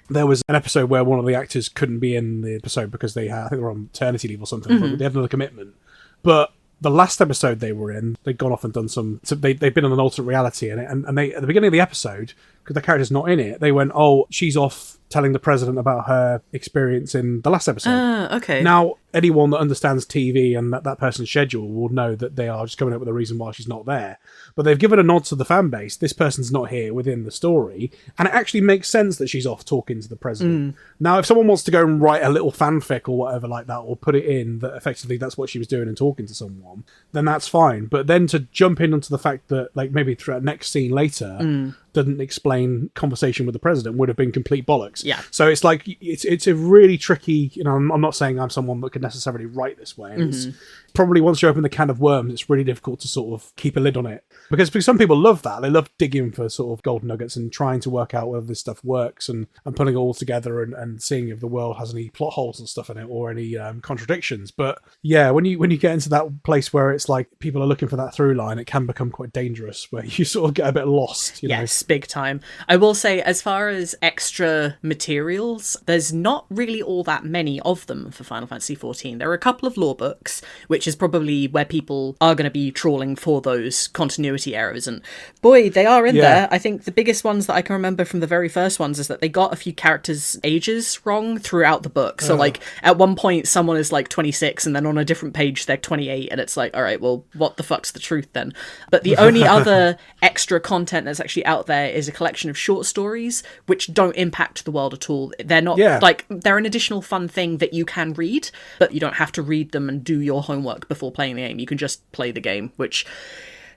There was an episode where one of the actors couldn't be in the episode because I think they were on maternity leave or something, but they had another commitment. But the last episode they were in, they'd gone off and done they'd been on an alternate reality, and they, at the beginning of the episode, because the character's not in it, they went, oh, she's off telling the president about her experience in the last episode. Okay. Now, anyone that understands TV and that person's schedule will know that they are just coming up with a reason why she's not there. But they've given a nod to the fan base. This person's not here within the story. And it actually makes sense that she's off talking to the president. Now, if someone wants to go and write a little fanfic or whatever like that, or put it in that effectively that's what she was doing and talking to someone, then that's fine. But then to jump in onto the fact that, like, maybe through a next scene later, didn't explain conversation with the president would have been complete bollocks. Yeah. So it's like, it's a really tricky, you know, I'm not saying I'm someone that could necessarily write this way. And it's probably, once you open the can of worms, it's really difficult to sort of keep a lid on it. Because some people love that. They love digging for sort of gold nuggets and trying to work out whether this stuff works and putting it all together and seeing if the world has any plot holes and stuff in it or any contradictions. But yeah, when you get into that place where it's like people are looking for that through line, it can become quite dangerous, where you sort of get a bit lost. You know? big time. I will say, as far as extra materials, there's not really all that many of them for Final Fantasy XIV. There are a couple of lore books, which is probably where people are going to be trawling for those continuity errors. And boy, they are in there. I think the biggest ones that I can remember from the very first ones is that they got a few characters' ages wrong throughout the book. So, like, at one point, someone is, like, 26, and then on a different page, they're 28, and it's like, all right, well, what the fuck's the truth then? But the only other extra content that's actually out there is a collection of short stories, which don't impact the world at all. They're not, like, they're an additional fun thing that you can read, but you don't have to read them and do your homework before playing the game. You can just play the game, which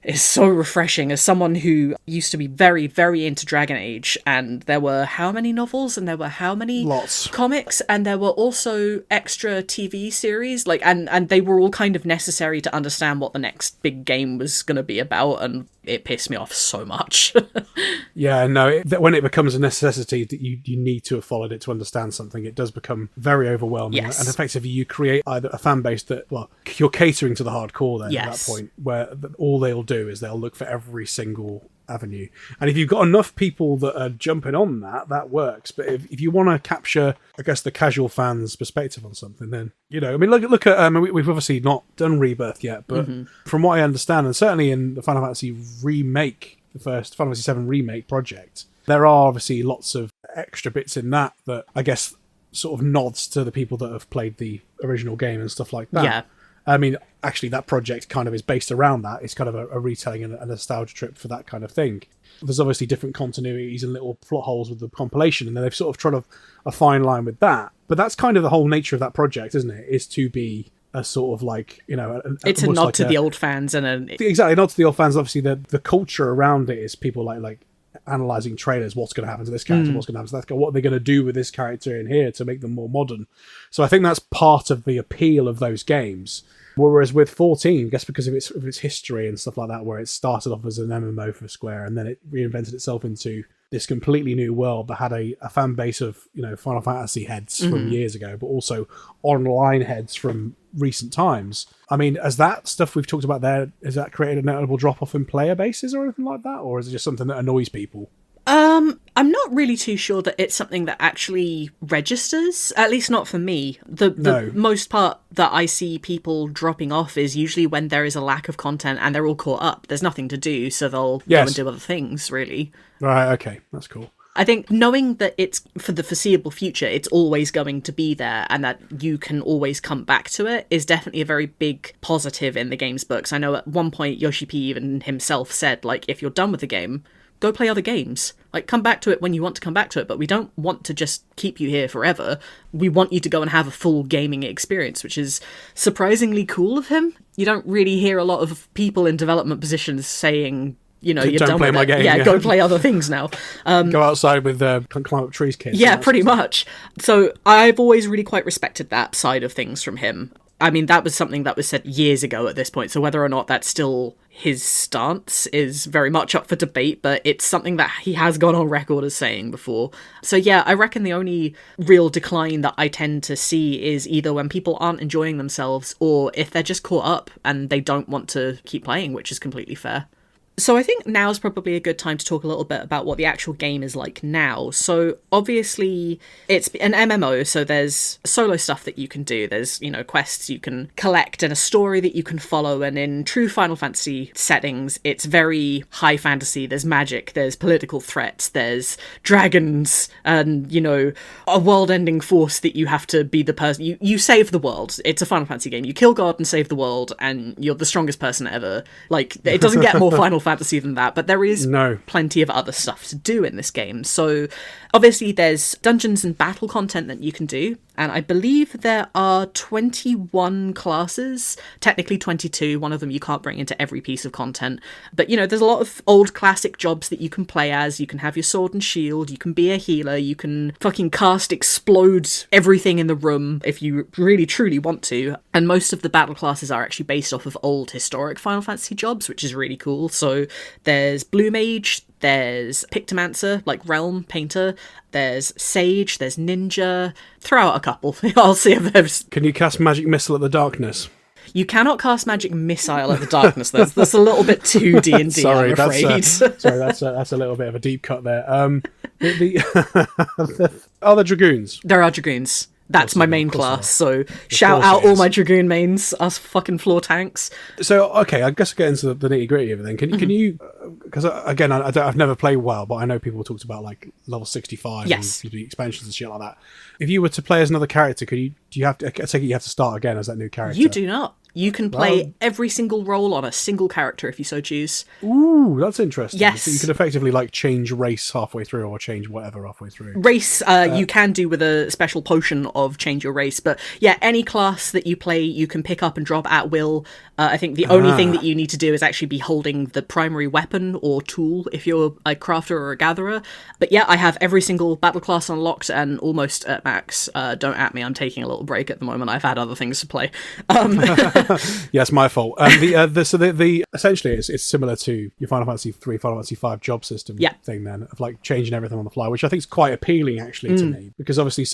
is so refreshing as someone who used to be very, very into Dragon Age, and there were how many novels and there were how many comics, and there were also extra TV series, like, and they were all kind of necessary to understand what the next big game was going to be about, and it pissed me off so much. When it becomes a necessity that you need to have followed it to understand something, it does become very overwhelming. And effectively you create either a fan base that, well, you're catering to the hardcore then at that point, where all they'll do is they'll look for every single avenue. And if you've got enough people that are jumping on that works. But if you want to capture, I guess, the casual fan's perspective on something, then, you know, I mean, look at we've obviously not done Rebirth yet, but from what I understand, and certainly in the Final Fantasy remake, the first Final Fantasy VII remake project, there are obviously lots of extra bits in that I guess sort of nods to the people that have played the original game and stuff like that. Yeah. I mean, actually, that project kind of is based around that. It's kind of a retelling and a nostalgia trip for that kind of thing. There's obviously different continuities and little plot holes with the compilation, and then they've sort of tried a fine line with that. But that's kind of the whole nature of that project, isn't it? Is to be a sort of like, you know... It's a nod to the old fans. Exactly, a nod to the old fans. Obviously, the culture around it is people like analysing trailers, what's going to happen to this character, what's going to happen to that character, what are they going to do with this character in here to make them more modern. So I think that's part of the appeal of those games. Whereas with 14, I guess because of its history and stuff like that, where it started off as an MMO for Square and then it reinvented itself into this completely new world that had a fan base of, you know, Final Fantasy heads from years ago, but also online heads from recent times. I mean, has that stuff we've talked about there, has that created a notable drop-off in player bases or anything like that? Or is it just something that annoys people? I'm not really too sure that it's something that actually registers, at least not for me. The most part that I see people dropping off is usually when there is a lack of content and they're all caught up. There's nothing to do, so they'll go and do other things, really. Right, okay, that's cool. I think knowing that it's for the foreseeable future, it's always going to be there and that you can always come back to it is definitely a very big positive in the game's books. I know at one point Yoshi P even himself said, like, if you're done with the game, go play other games. Like, come back to it when you want to come back to it, but we don't want to just keep you here forever. We want you to go and have a full gaming experience, which is surprisingly cool of him. You don't really hear a lot of people in development positions saying, you know, you're done with my game. Yeah, go play other things now. Go outside with climb up trees kids. Yeah, pretty much. So I've always really quite respected that side of things from him. I mean, that was something that was said years ago at this point, so whether or not that's still his stance is very much up for debate, but it's something that he has gone on record as saying before. So yeah, I reckon the only real decline that I tend to see is either when people aren't enjoying themselves or if they're just caught up and they don't want to keep playing, which is completely fair. So I think now's probably a good time to talk a little bit about what the actual game is like now. So obviously it's an MMO, so there's solo stuff that you can do. There's, you know, quests you can collect and a story that you can follow. And in true Final Fantasy settings, it's very high fantasy. There's magic, there's political threats, there's dragons, and, you know, a world-ending force that you have to be the person. You save the world. It's a Final Fantasy game. You kill God and save the world, and you're the strongest person ever. Like, it doesn't get more Final Fantasy than that, but there is plenty of other stuff to do in this game. So obviously there's dungeons and battle content that you can do, and I believe there are 21 classes, technically 22, one of them you can't bring into every piece of content, but, you know, there's a lot of old classic jobs that you can play as. You can have your sword and shield, you can be a healer, you can fucking cast explode everything in the room if you really truly want to, and most of the battle classes are actually based off of old historic Final Fantasy jobs, which is really cool. So there's Blue Mage, there's Pictomancer, like Realm Painter, there's Sage, there's Ninja. Throw out a couple. I'll see if there's... Can you cast Magic Missile at the darkness? You cannot cast magic missile at the darkness. That's a little bit too D&D, Sorry, I'm afraid. that's a little bit of a deep cut there. Are there dragoons? There are dragoons. That's my main class, so shout course out it all is. my dragoon mains, us fucking floor tanks. So, okay, I guess I'll get into the nitty gritty of it then. Can you, because again, I've never played WoW, but I know people talked about like level 65 Yes. and the expansions and shit like that. If you were to play as another character, do you have to, I take it you have to start again as that new character? You do not. You can play Well- every single role on a single character if you so choose. Ooh, that's interesting. Yes. So you can effectively like change race halfway through or change whatever halfway through. Race, you can do with a special potion of change your race, but yeah, any class that you play, you can pick up and drop at will. I think the only thing that you need to do is actually be holding the primary weapon or tool if you're a crafter or a gatherer. But yeah, I have every single battle class unlocked and almost at max. Don't at me, I'm taking a little break at the moment. I've had other things to play. Yeah, it's my fault. The essentially it's similar to your Final Fantasy III, Final Fantasy V job system thing then of like changing everything on the fly, which I think is quite appealing actually to me, because obviously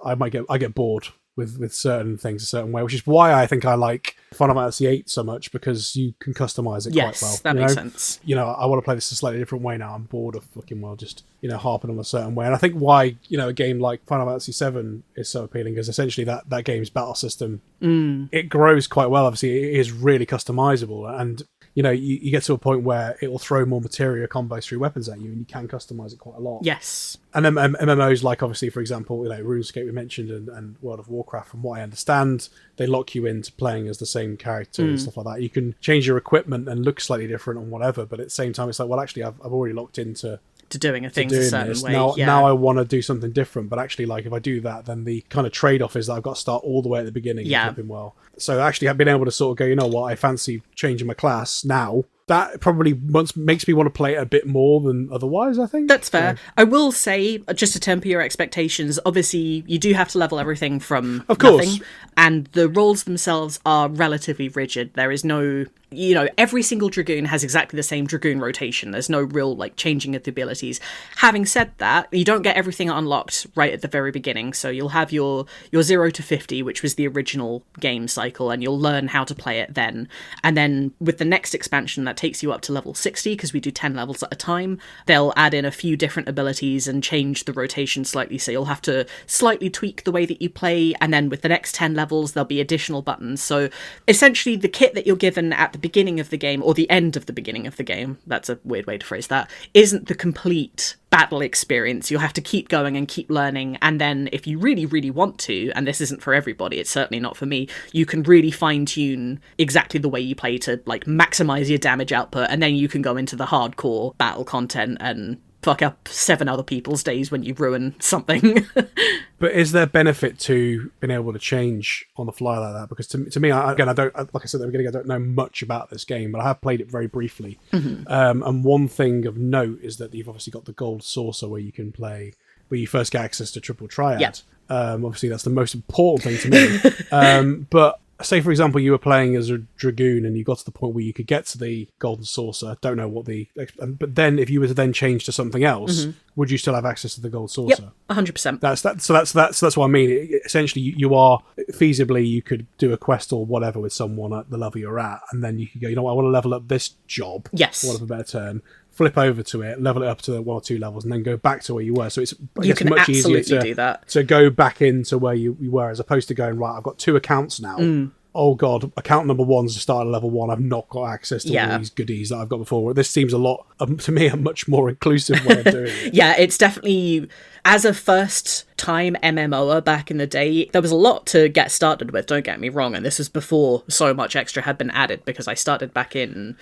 I get bored with certain things a certain way, which is why I think I like Final Fantasy VIII so much, because you can customize it quite well. Yes, that makes sense. You know, I want to play this a slightly different way now. I'm bored of fucking just, harping on a certain way. And I think why, a game like Final Fantasy VII is so appealing is essentially that game's battle system. It grows quite well. Obviously, it is really customizable. And, you get to a point where it will throw more materia combos through weapons at you, and you can customize it quite a lot. Yes. And then MMOs like, obviously, for example, RuneScape we mentioned and World of Warcraft, from what I understand, they lock you into playing as the same character and stuff like that. You can change your equipment and look slightly different and whatever, but at the same time, it's like, well, actually, I've already locked into doing things a certain way. Now I want to do something different, but actually, like, if I do that, then the kind of trade-off is that I've got to start all the way at the beginning. Well, so actually, I've been able to sort of go, you know what, I fancy changing my class now. That probably makes me want to play it a bit more than otherwise, I think. That's fair. I will say, just to temper your expectations, obviously you do have to level everything from nothing, and the roles themselves are relatively rigid. There is no, every single Dragoon has exactly the same Dragoon rotation. There's no real, changing of the abilities. Having said that, you don't get everything unlocked right at the very beginning, so you'll have your 0 to 50, which was the original game cycle, and you'll learn how to play it then. And then with the next expansion, that takes you up to level 60, because we do 10 levels at a time. They'll add in a few different abilities and change the rotation slightly, so you'll have to slightly tweak the way that you play, and then with the next 10 levels there'll be additional buttons. So essentially the kit that you're given at the beginning of the game, or the end of the beginning of the game, that's a weird way to phrase that, isn't the complete battle experience. You'll have to keep going and keep learning, and then if you really, really want to, and this isn't for everybody, it's certainly not for me, you can really fine-tune exactly the way you play to maximize your damage output, and then you can go into the hardcore battle content and fuck up 7 other people's days when you ruin something. But is there benefit to being able to change on the fly like that? Because to me, I don't, like I said at the beginning, I don't know much about this game, but I have played it very briefly. And one thing of note is that you've obviously got the gold saucer where you can play, where you first get access to triple triad. Obviously, that's the most important thing to me. But say, for example, you were playing as a Dragoon and you got to the point where you could get to the golden saucer. Don't know what but then if you were to then change to something else, would you still have access to the gold saucer? Yep, 100%. That's what I mean. Essentially, you are feasibly, you could do a quest or whatever with someone at the level you're at, and then you could go, you know what, I want to level up this job. Yes. I want to have a better turn. Flip over to it, level it up to 1 or 2 levels, and then go back to where you were. So it's much easier to go back into where you were, as opposed to going, right, I've got 2 accounts now. Oh god, account number 1's to start at level 1. I've not got access to all these goodies that I've got before. This seems to me, a much more inclusive way of doing it. Yeah, it's definitely, as a first time MMOer back in the day, there was a lot to get started with, don't get me wrong, and this was before so much extra had been added, because I started back in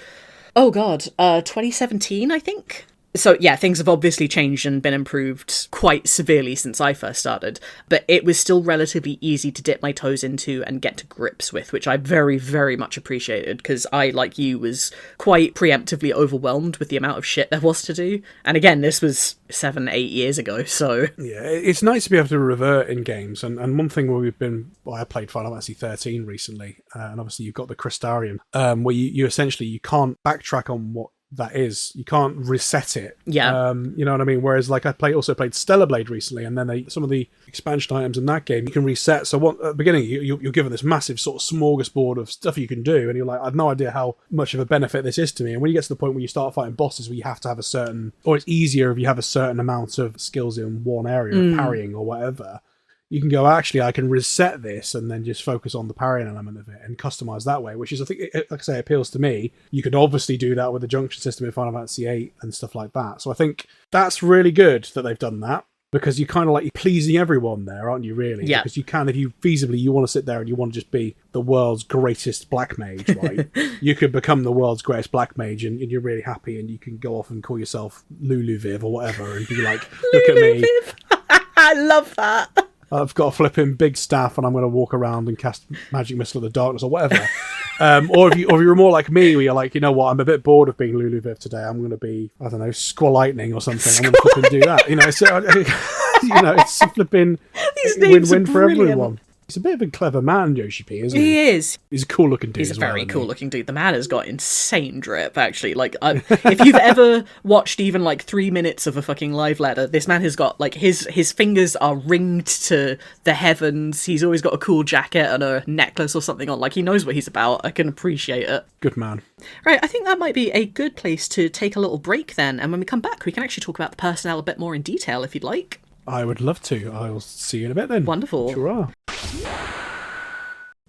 2017, I think. So yeah, things have obviously changed and been improved quite severely since I first started, but it was still relatively easy to dip my toes into and get to grips with, which I very, very much appreciated, because I, like you, was quite preemptively overwhelmed with the amount of shit there was to do. And again, this was 7-8 years ago, so... Yeah, it's nice to be able to revert in games, and one thing where I played Final Fantasy XIII recently, and obviously you've got the Crystarium, where you essentially, you can't backtrack on what that is. You can't reset it. Yeah. You know what I mean? Whereas like also played Stellar Blade recently, and then some of the expansion items in that game you can reset. So at the beginning you're given this massive sort of smorgasbord of stuff you can do, and you're like, I have no idea how much of a benefit this is to me. And when you get to the point where you start fighting bosses where you have to have a certain, or it's easier if you have a certain amount of skills in one area, parrying or whatever, you can go, actually, I can reset this and then just focus on the parrying element of it and customize that way, which is, I think, like I say, appeals to me. You could obviously do that with the junction system in Final Fantasy VIII and stuff like that. So I think that's really good that they've done that, because you're kind of like, you're pleasing everyone there, aren't you, really? Yeah. Because you can, if you feasibly, you want to sit there and you want to just be the world's greatest black mage, right? You could become the world's greatest black mage, and you're really happy, and you can go off and call yourself Lulu Viv or whatever and be like, look at me. I love that. I've got a flipping big staff and I'm going to walk around and cast magic missile of the darkness or whatever. Or if you're more like me, where you're like, you know what, I'm a bit bored of being Lulu Viv today. I'm going to be, I don't know, Squall Lightning or something. I'm going to flipping do that. You know, so, it's a flipping win-win for everyone. He's a bit of a clever man, Yoshi P, isn't he? He is. He's a cool looking dude. He's a very cool looking dude. The man has got insane drip, actually. Like, if you've ever watched even like 3 minutes of a fucking live ladder, this man has got like his fingers are ringed to the heavens. He's always got a cool jacket and a necklace or something on. Like, he knows what he's about. I can appreciate it. Good man. Right, I think that might be a good place to take a little break then. And when we come back, we can actually talk about the personnel a bit more in detail if you'd like. I would love to. I'll see you in a bit then. Wonderful. Sure are.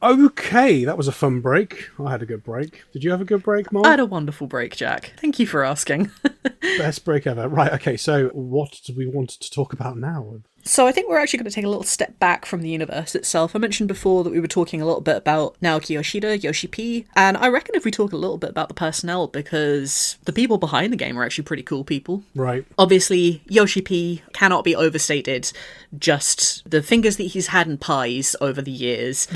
Okay, that was a fun break. I had a good break. Did you have a good break, Mol? I had a wonderful break, Jack. Thank you for asking. Best break ever. Right, okay, so what do we want to talk about now? So I think we're actually going to take a little step back from the universe itself. I mentioned before that we were talking a little bit about Naoki Yoshida, Yoshi P, and I reckon if we talk a little bit about the personnel, because the people behind the game are actually pretty cool people. Right. Obviously, Yoshi P cannot be overstated. Just the fingers that he's had in pies over the years.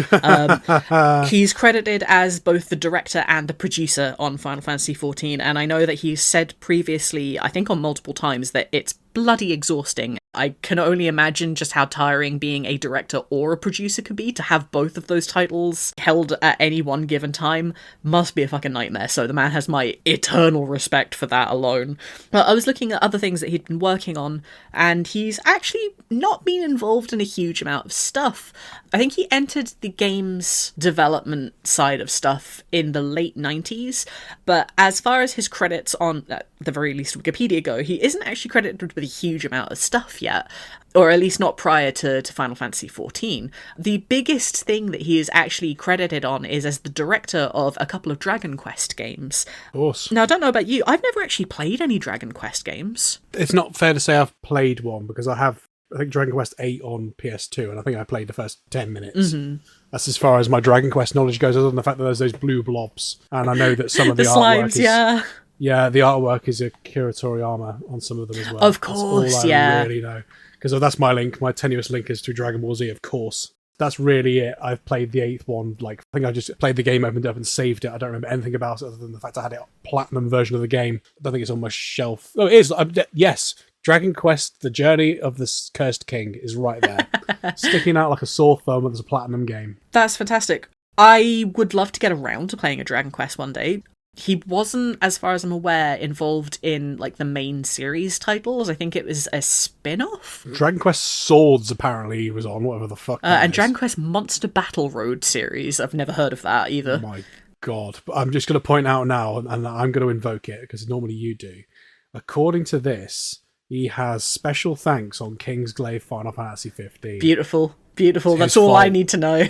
He's credited as both the director and the producer on Final Fantasy XIV, and I know that he's said previously, I think on multiple times, that it's bloody exhausting. I can only imagine just how tiring being a director or a producer could be. To have both of those titles held at any one given time must be a fucking nightmare, so the man has my eternal respect for that alone. But I was looking at other things that he'd been working on, and he's actually not been involved in a huge amount of stuff. I think he entered the game's development side of stuff in the late 90s, but as far as his credits on, at the very least, Wikipedia go, he isn't actually credited with a huge amount of stuff yet, or at least not prior to Final Fantasy XIV. The biggest thing that he is actually credited on is as the director of a couple of Dragon Quest games. Awesome. Now, I don't know about you, I've never actually played any Dragon Quest games. It's not fair to say I've played one, because I think Dragon Quest VIII on PS2, and I think I played the first 10 minutes. Mm-hmm. That's as far as my Dragon Quest knowledge goes, other than the fact that there's those blue blobs, and I know that some of the artwork slimes, is... yeah. Yeah, the artwork is Akira Toriyama on some of them as well. Of course, that's all yeah. I really know. Because that's my link. My tenuous link is to Dragon Ball Z, of course. That's really it. I've played the 8th one. Like, I think I just played the game, opened up and saved it. I don't remember anything about it other than the fact I had it platinum version of the game. I don't think it's on my shelf. Oh, it is. Yes. Dragon Quest, The Journey of the Cursed King is right there. Sticking out like a sore thumb, and there's a platinum game. That's fantastic. I would love to get around to playing a Dragon Quest one day. He wasn't, as far as I'm aware, involved in like the main series titles. I think it was a spin-off. Dragon Quest Swords, apparently, he was on, whatever the fuck that and is. Dragon Quest Monster Battle Road series. I've never heard of that either. Oh my god. But I'm just going to point out now, and I'm going to invoke it, because normally you do. According to this, he has special thanks on Kingsglaive Final Fantasy XV. Beautiful. Beautiful. That's all I need to know.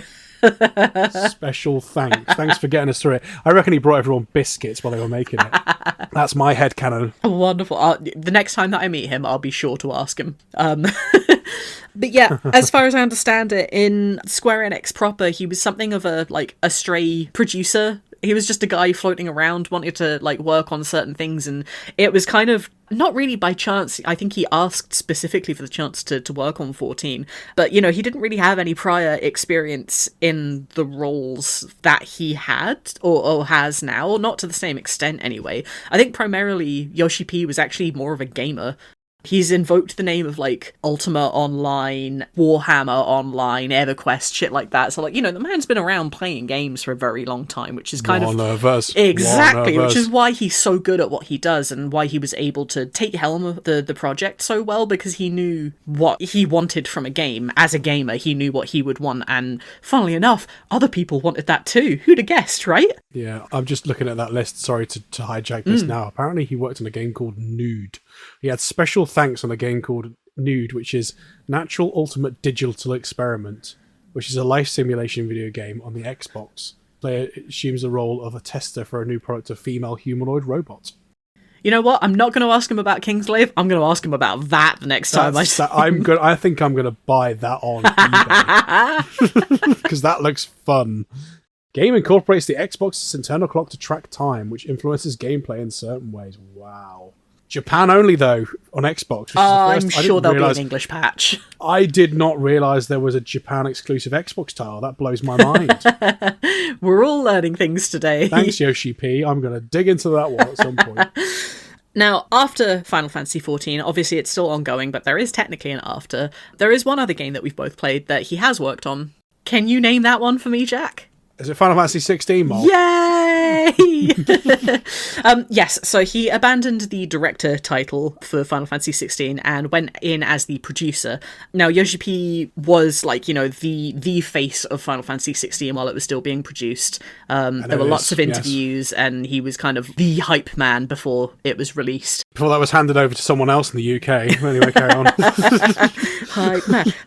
Special thanks. Thanks for getting us through it. I reckon he brought everyone biscuits while they were making it. That's my headcanon. Wonderful. The next time that I meet him, I'll be sure to ask him. But yeah, as far as I understand it, in Square Enix proper, he was something of a stray producer. He was just a guy floating around, wanted to work on certain things, and it was kind of not really by chance. I think he asked specifically for the chance to work on 14, but he didn't really have any prior experience in the roles that he had or has now, not to the same extent anyway. I think primarily Yoshi P was actually more of a gamer. He's invoked the name of, like, Ultima Online, Warhammer Online, EverQuest, shit like that. So, like, you know, the man's been around playing games for a very long time, which is kind of... Exactly, which is why he's so good at what he does and why he was able to take helm of the project so well, because he knew what he wanted from a game. As a gamer, he knew what he would want, and funnily enough, other people wanted that too. Who'd have guessed, right? Yeah, I'm just looking at that list. Sorry to hijack this now. Apparently he worked on a game called Nude. He had special thanks on a game called Nude, which is Natural Ultimate Digital Experiment, which is a life simulation video game on the Xbox. Player assumes the role of a tester for a new product of female humanoid robot. You know what? I'm not going to ask him about Kingslave. I'm going to ask him about that the next time I see him. I think I'm going to buy that on eBay because that looks fun. Game incorporates the Xbox's internal clock to track time, which influences gameplay in certain ways. Wow. Japan only, though, on Xbox. Which is the first. I'm sure there'll be an English patch. I did not realise there was a Japan-exclusive Xbox title. That blows my mind. We're all learning things today. Thanks, Yoshi P. I'm going to dig into that one at some point. Now, after Final Fantasy XIV, obviously it's still ongoing, but there is technically an after. There is one other game that we've both played that he has worked on. Can you name that one for me, Jack? Is it Final Fantasy XVI, Mol? Yay! Yes, so he abandoned the director title for Final Fantasy XVI and went in as the producer. Now, Yoshi P was, like, you know, the face of Final Fantasy XVI while it was still being produced. There were lots of interviews, and he was kind of the hype man before it was released. Before that was handed over to someone else in the UK. Anyway, carry on.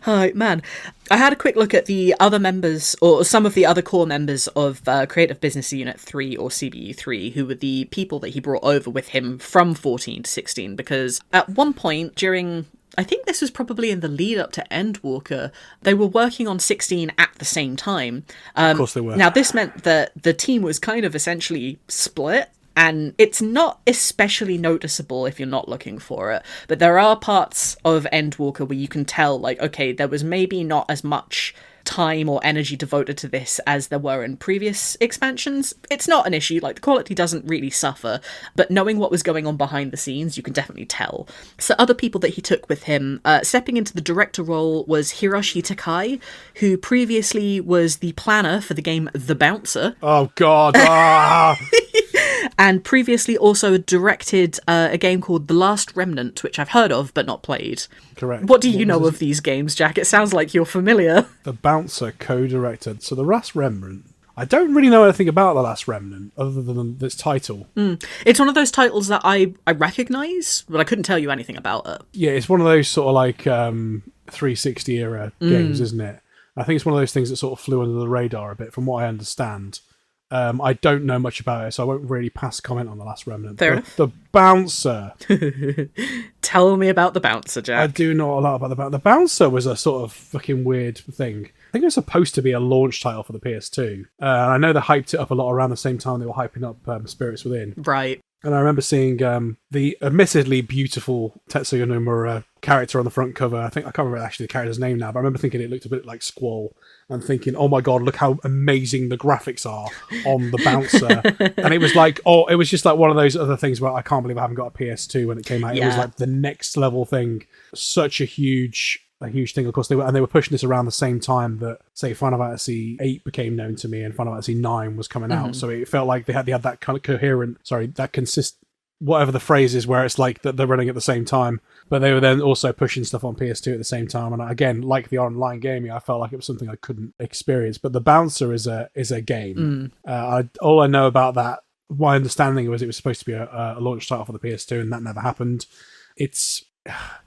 Hype man. I had a quick look at the other members, or some of the other core members of Creative Business Unit 3, or CBU 3, who were the people that he brought over with him from 14 to 16, because at one point during... I think this was probably in the lead up to Endwalker. They were working on 16 at the same time. Of course they were. Now, this meant that the team was kind of essentially split. And it's not especially noticeable if you're not looking for it. But there are parts of Endwalker where you can tell, like, okay, there was maybe not as much time or energy devoted to this as there were in previous expansions. It's not an issue, like, the quality doesn't really suffer, but knowing what was going on behind the scenes, you can definitely tell. So other people that he took with him, stepping into the director role was Hiroshi Takai, who previously was the planner for the game The Bouncer. Oh, God. Ah! And previously also directed a game called The Last Remnant, which I've heard of but not played. Correct. What do you know of these games, Jack? It sounds like you're familiar. The Bouncer co-directed. So The Last Remnant. I don't really know anything about The Last Remnant other than this title. It's one of those titles that I recognise, but I couldn't tell you anything about it. Yeah, it's one of those sort of like 360 era games, isn't it? I think it's one of those things that sort of flew under the radar a bit, from what I understand. I don't know much about it, so I won't really pass comment on The Last Remnant. Fair enough. The Bouncer. Tell me about The Bouncer, Jack. I do know a lot about The Bouncer. The Bouncer was a sort of fucking weird thing. I think it was supposed to be a launch title for the PS2. I know they hyped it up a lot around the same time they were hyping up Spirits Within. Right. And I remember seeing the admittedly beautiful Tetsuya Nomura character on the front cover. I can't remember actually the character's name now, but I remember thinking it looked a bit like Squall, and thinking, oh my God, look how amazing the graphics are on The Bouncer. And it was like, it was just like one of those other things where I can't believe I haven't got a PS2 when it came out. Yeah. It was like the next level thing. Such a huge thing. Of course, they were pushing this around the same time that, say, Final Fantasy VIII became known to me and Final Fantasy IX was coming out. So it felt like they had that kind of coherent, whatever the phrase is, where it's like that they're running at the same time. But they were then also pushing stuff on PS2 at the same time. And again, like the online gaming, I felt like it was something I couldn't experience. But The Bouncer is a game. All I know about that, my understanding was it was supposed to be a launch title for the PS2, and that never happened. It's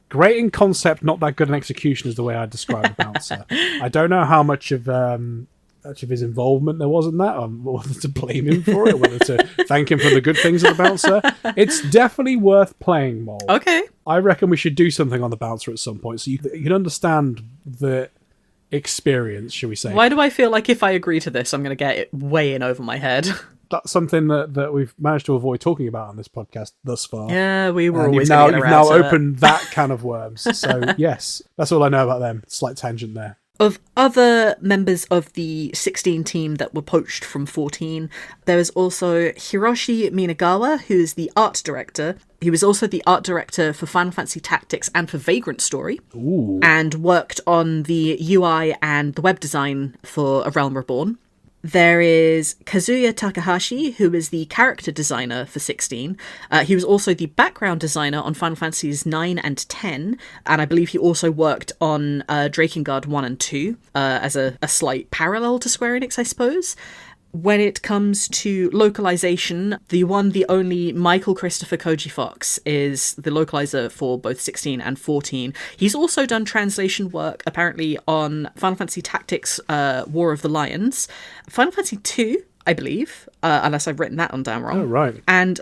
great in concept, not that good in execution is the way I describe The Bouncer. I don't know how much of his involvement there was in that, or whether to blame him for it, whether to thank him for the good things of The Bouncer. It's definitely worth playing, Mol. Okay. I reckon we should do something on The Bouncer at some point, so you can understand the experience, shall we say. Why do I feel like if I agree to this, I'm going to get it way in over my head? That's something that we've managed to avoid talking about on this podcast thus far. Yeah, we were and always you've going to now opened that can of worms. So, yes, that's all I know about them. Slight tangent there. Of other members of the 16 team that were poached from 14, there is also Hiroshi Minagawa, who is the art director. He was also the art director for Final Fantasy Tactics and for Vagrant Story. Ooh. And worked on the UI and the web design for A Realm Reborn. There is Kazuya Takahashi, who is the character designer for 16. He was also the background designer on Final Fantasies 9 and 10, and I believe he also worked on Drakengard 1 and 2 as a slight parallel to Square Enix, I suppose. When it comes to localization, the only Michael Christopher Koji Fox is the localizer for both 16 and 14. He's also done translation work, apparently, on Final Fantasy Tactics War of the Lions, Final Fantasy 2, I believe, unless I've written that one down wrong. Oh, right. And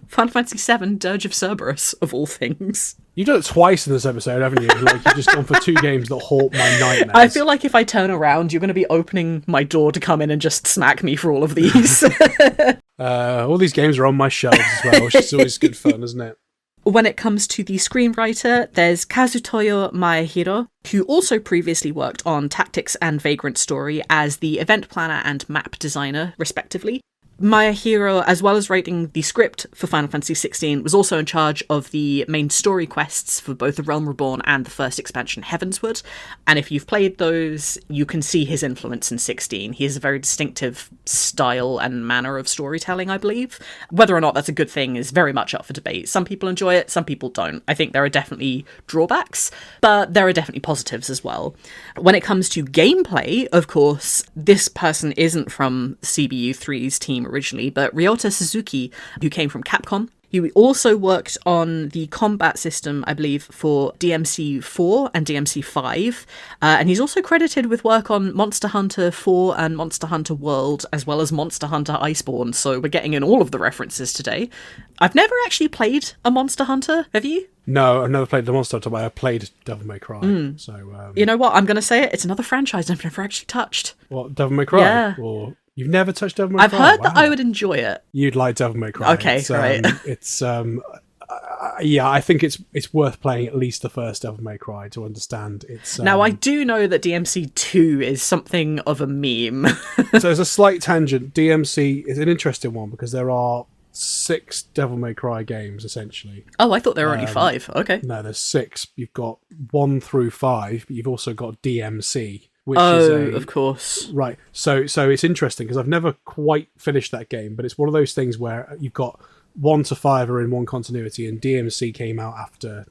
Final Fantasy VII, Dirge of Cerberus, of all things. You've done it twice in this episode, haven't you? Like, you've just gone for 2 games that haunt my nightmares. I feel like if I turn around, you're going to be opening my door to come in and just smack me for all of these. All these games are on my shelves as well, which is always good fun, isn't it? When it comes to the screenwriter, there's Kazutoyo Maehiro, who also previously worked on Tactics and Vagrant Story as the event planner and map designer, respectively. Maehiro, as well as writing the script for Final Fantasy XVI, was also in charge of the main story quests for both The Realm Reborn and the first expansion, Heavensward. And if you've played those, you can see his influence in 16. He has a very distinctive style and manner of storytelling, I believe. Whether or not that's a good thing is very much up for debate. Some people enjoy it, some people don't. I think there are definitely drawbacks, but there are definitely positives as well. When it comes to gameplay, of course, this person isn't from CBU3's team originally, but Ryota Suzuki, who came from Capcom. He also worked on the combat system, I believe, for DMC4 and DMC5, and he's also credited with work on Monster Hunter 4 and Monster Hunter World, as well as Monster Hunter Iceborne, so we're getting in all of the references today. I've never actually played a Monster Hunter, have you? No, I've never played the Monster Hunter, but I played Devil May Cry. So, you know what, I'm going to say it, it's another franchise I've never actually touched. What, Devil May Cry? Yeah. Or you've never touched Devil May Cry? I've heard that Wow. I would enjoy it. You'd like Devil May Cry. Okay, right. It's yeah, I think it's worth playing at least the first Devil May Cry to understand its. Now, I do know that DMC2 is something of a meme. So there's a slight tangent. DMC is an interesting one because there are 6 Devil May Cry games essentially. Oh, I thought there were only 5. Okay. No, there's 6. You've got 1 through 5, but you've also got DMC. Which is of course. Right. So it's interesting because I've never quite finished that game, but it's one of those things where you've got 1 to 5 are in one continuity, and DMC came out after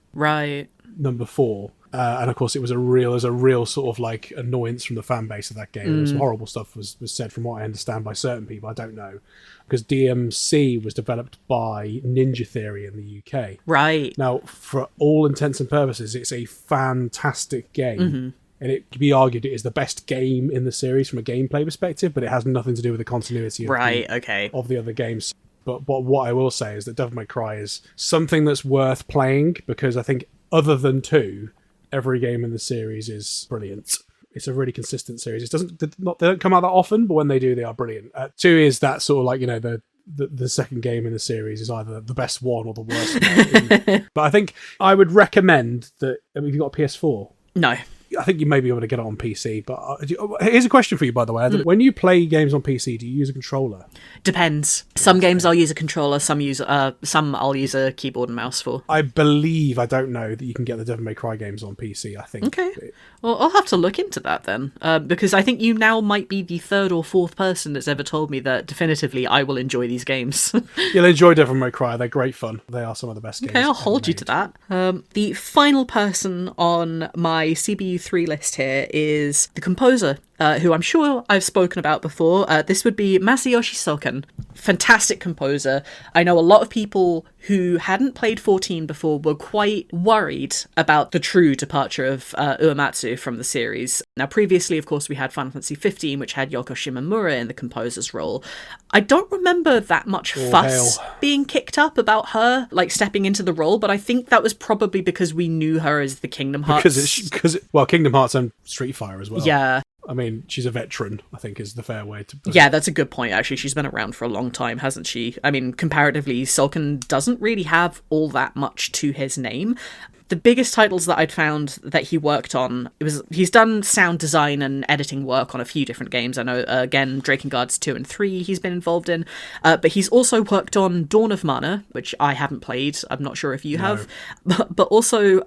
number 4. And of course, it was a real sort of like annoyance from the fan base of that game. Some horrible stuff was said, from what I understand, by certain people. I don't know, because DMC was developed by Ninja Theory in the UK. Right. Now, for all intents and purposes, it's a fantastic game. And it can be argued it is the best game in the series from a gameplay perspective, but it has nothing to do with the continuity of the other games. But what I will say is that Devil May Cry is something that's worth playing, because I think other than 2, every game in the series is brilliant. It's a really consistent series. They don't come out that often, but when they do, they are brilliant. 2 is that sort of like, the second game in the series is either the best one or the worst one. But I think I would recommend that. Have you got a PS4? No. I think you may be able to get it on PC, but here's a question for you, by the way. When you play games on PC, do you use a controller? Depends. Some games I'll use a controller, some I'll use a keyboard and mouse for. I don't know that you can get the Devil May Cry games on PC, I think. Okay. Well, I'll have to look into that then, because I think you now might be the 3rd or 4th person that's ever told me that definitively I will enjoy these games. You'll enjoy Devil May Cry. They're great fun. They are some of the best games. Okay, I'll hold you to that. The final person on my CBU3 list here is the composer, who I'm sure I've spoken about before. This would be Masayoshi Soken. Fantastic composer. I know a lot of people who hadn't played 14 before were quite worried about the true departure of Uematsu from the series. Now, previously, of course, we had Final Fantasy XV, which had Yoko Shimomura in the composer's role. I don't remember that much fuss being kicked up about her, like, stepping into the role, but I think that was probably because we knew her as the Kingdom Hearts. Kingdom Hearts and Street Fighter as well. Yeah. I mean, she's a veteran, I think, is the fair way to put it. Yeah, that's a good point, actually. She's been around for a long time, hasn't she? I mean, comparatively, Sulkin doesn't really have all that much to his name. The biggest titles that I'd found that he worked on, he's done sound design and editing work on a few different games. I know, again, Drakengard's 2 and 3 he's been involved in, but he's also worked on Dawn of Mana, which I haven't played. I'm not sure if you have, but also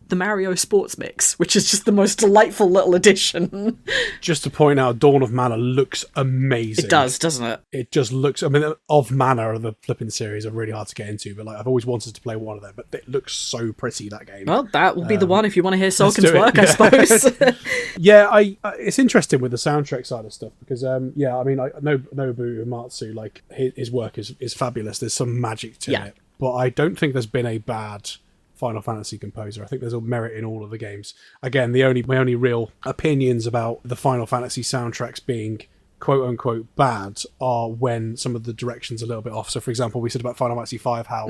the Mario Sports Mix, which is just the most delightful little addition. Just to point out, Dawn of Mana looks amazing. It does, doesn't it? It just looks... I mean, Of Mana, the flipping series, are really hard to get into, but like I've always wanted to play one of them, but it looks so pretty, that game. Well, that will be the one if you want to hear Sulkin's work, I suppose. Yeah, it's interesting with the soundtrack side of stuff, because, I mean, I know Nobuo Uematsu, like, his work is fabulous. There's some magic to it, but I don't think there's been a bad Final Fantasy composer. I think there's a merit in all of the games. Again, my only real opinions about the Final Fantasy soundtracks being quote unquote bad are when some of the direction's a little bit off. So for example, we said about Final Fantasy V how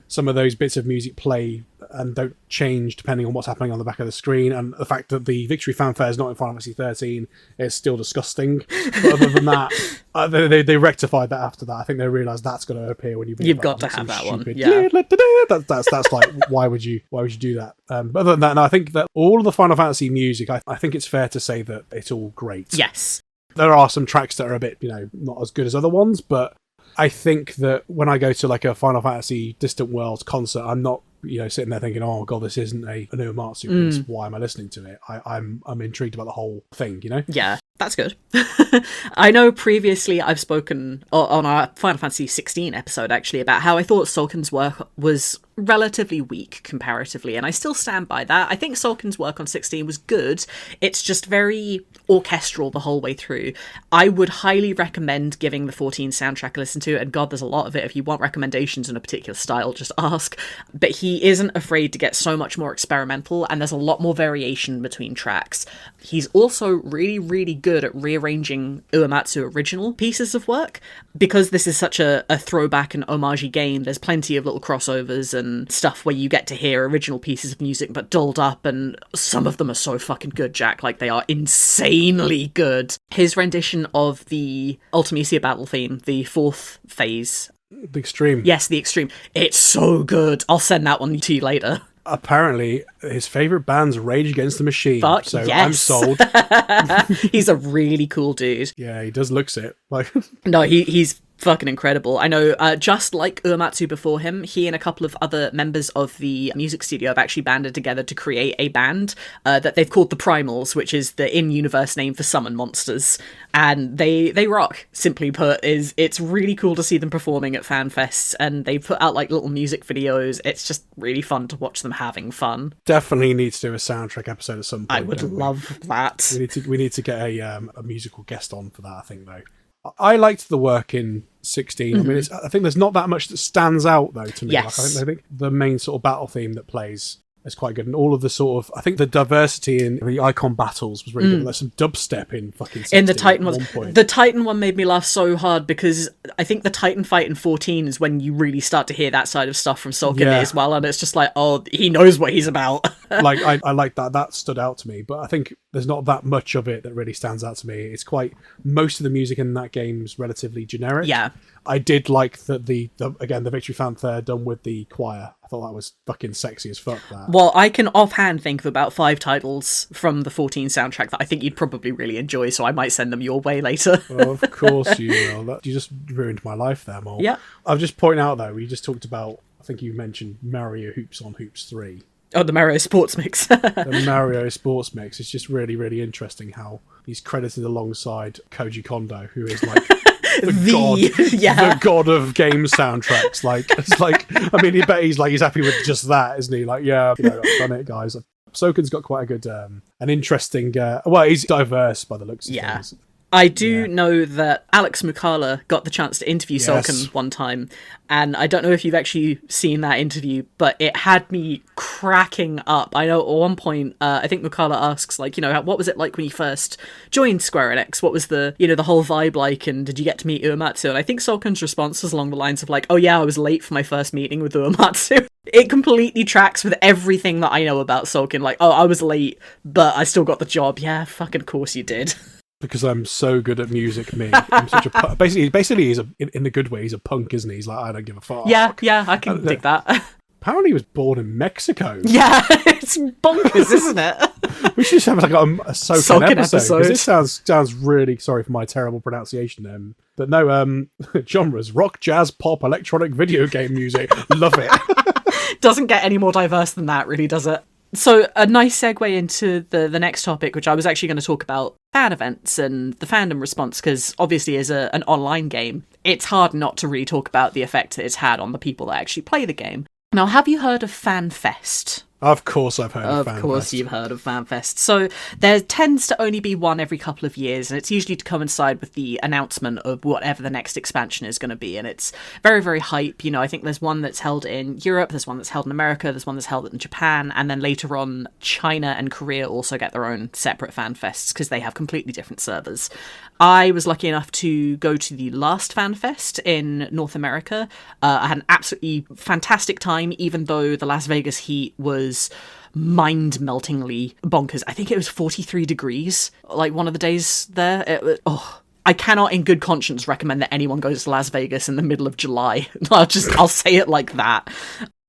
some of those bits of music play and don't change depending on what's happening on the back of the screen, and the fact that the victory fanfare is not in Final Fantasy XIII is still disgusting. But other than that, they rectified that after that. I think they realised that's going to appear when you've got to have that stupid, one. Yeah. That's like, why would you do that? But other than that, no, I think that all of the Final Fantasy music, I think it's fair to say that it's all great. Yes. There are some tracks that are a bit, not as good as other ones, but I think that when I go to like a Final Fantasy Distant Worlds concert, I'm not, sitting there thinking, oh god, this isn't a Uematsu piece. Why am I listening to it? I'm intrigued about the whole thing, Yeah, that's good. I know previously I've spoken on our Final Fantasy XVI episode actually about how I thought Sulkin's work was relatively weak comparatively, and I still stand by that. I think Sulkin's work on 16 was good. It's just very orchestral the whole way through. I would highly recommend giving the 14 soundtrack a listen to, and god, there's a lot of it. If you want recommendations in a particular style, just ask. But he isn't afraid to get so much more experimental, and there's a lot more variation between tracks. He's also really, really good at rearranging Uematsu original pieces of work. Because this is such a throwback and homage game, there's plenty of little crossovers and stuff where you get to hear original pieces of music but dolled up, and some of them are so fucking good, Jack. Like, they are insanely good. His rendition of the Ultimecia battle theme, the 4th phase. The Extreme. Yes, the Extreme. It's so good. I'll send that one to you later. Apparently, his favourite band's Rage Against the Machine. Fuck so yes. I'm sold. He's a really cool dude. Yeah, he does looks it. Like No, he's fucking incredible. I know, just like Uematsu before him, he and a couple of other members of the music studio have actually banded together to create a band that they've called the Primals, which is the in-universe name for summon monsters. And they rock, simply put. It's really cool to see them performing at fan fests, and they put out like little music videos. It's just really fun to watch them having fun. Definitely need to do a soundtrack episode at some point. I would love that. We need to get a musical guest on for that, I think, though. I liked the work in 16. I mean, I think there's not that much that stands out, though, to me. Yes. Like, I think the main sort of battle theme that plays is quite good. And all of the sort of... I think the diversity in the icon battles was really good. There's some dubstep in fucking 16 in the Titan at one. one point. The Titan one made me laugh so hard because I think the Titan fight in 14 is when you really start to hear that side of stuff from Sulkin as well. And it's just like, oh, he knows what he's about. Like, I like that. That stood out to me. But I think there's not that much of it that really stands out to me. It's quite... Most of the music in that game's relatively generic. Yeah. I did like that the victory fanfare done with the choir. I thought that was fucking sexy as fuck, that. Well, I can offhand think of about 5 titles from the 14 soundtrack that I think you'd probably really enjoy, so I might send them your way later. Well, of course you will. You just ruined my life there, Mol. Yeah. I'll just point out, though, we just talked about, I think you mentioned Mario Hoops on Hoops 3. Oh, the Mario Sports Mix. The Mario Sports Mix. It's just really, really interesting how he's credited alongside Koji Kondo, who is like... the god of game soundtracks. Like, it's like, I mean, he's happy with just that, isn't he? Like, yeah, I've done it, guys. Soken's got quite a good, an interesting, he's diverse by the looks of things. I do know that Alex Mukala got the chance to interview Sulkin one time, and I don't know if you've actually seen that interview, but it had me cracking up. I know at one point, I think Mukala asks, like, what was it like when you first joined Square Enix? What was the whole vibe like, and did you get to meet Uematsu? And I think Sulkin's response was along the lines of like, oh yeah, I was late for my first meeting with Uematsu. It completely tracks with everything that I know about Sulkin. Like, oh, I was late, but I still got the job. Yeah, fucking course you did. Because I'm so good at music, me. I'm such a basically he's in the good way. He's a punk, isn't he? He's like, I don't give a fuck. Yeah, I can dig that. Apparently he was born in Mexico. Yeah, it's bonkers, isn't it? We should just have like a Soken episode. episode. 'Cause this sounds really, sorry for my terrible pronunciation. But no, genres: rock, jazz, pop, electronic, video game music. Love it. Doesn't get any more diverse than that, really, does it? So a nice segue into the next topic, which I was actually going to talk about fan events and the fandom response, because obviously as an online game, it's hard not to really talk about the effect that it's had on the people that actually play the game. Now, have you heard of FanFest? Of course I've heard of FanFest. Of course you've heard of FanFest. So there tends to only be one every couple of years, and it's usually to coincide with the announcement of whatever the next expansion is going to be, and it's very, very hype. You know, I think there's one that's held in Europe, there's one that's held in America, there's one that's held in Japan, and then later on China and Korea also get their own separate FanFests because they have completely different servers. I was lucky enough to go to the last FanFest in North America. I had an absolutely fantastic time, even though the Las Vegas heat was mind-meltingly bonkers. I think it was 43 degrees, like one of the days there. I cannot in good conscience recommend that anyone goes to Las Vegas in the middle of July. I'll say it like that.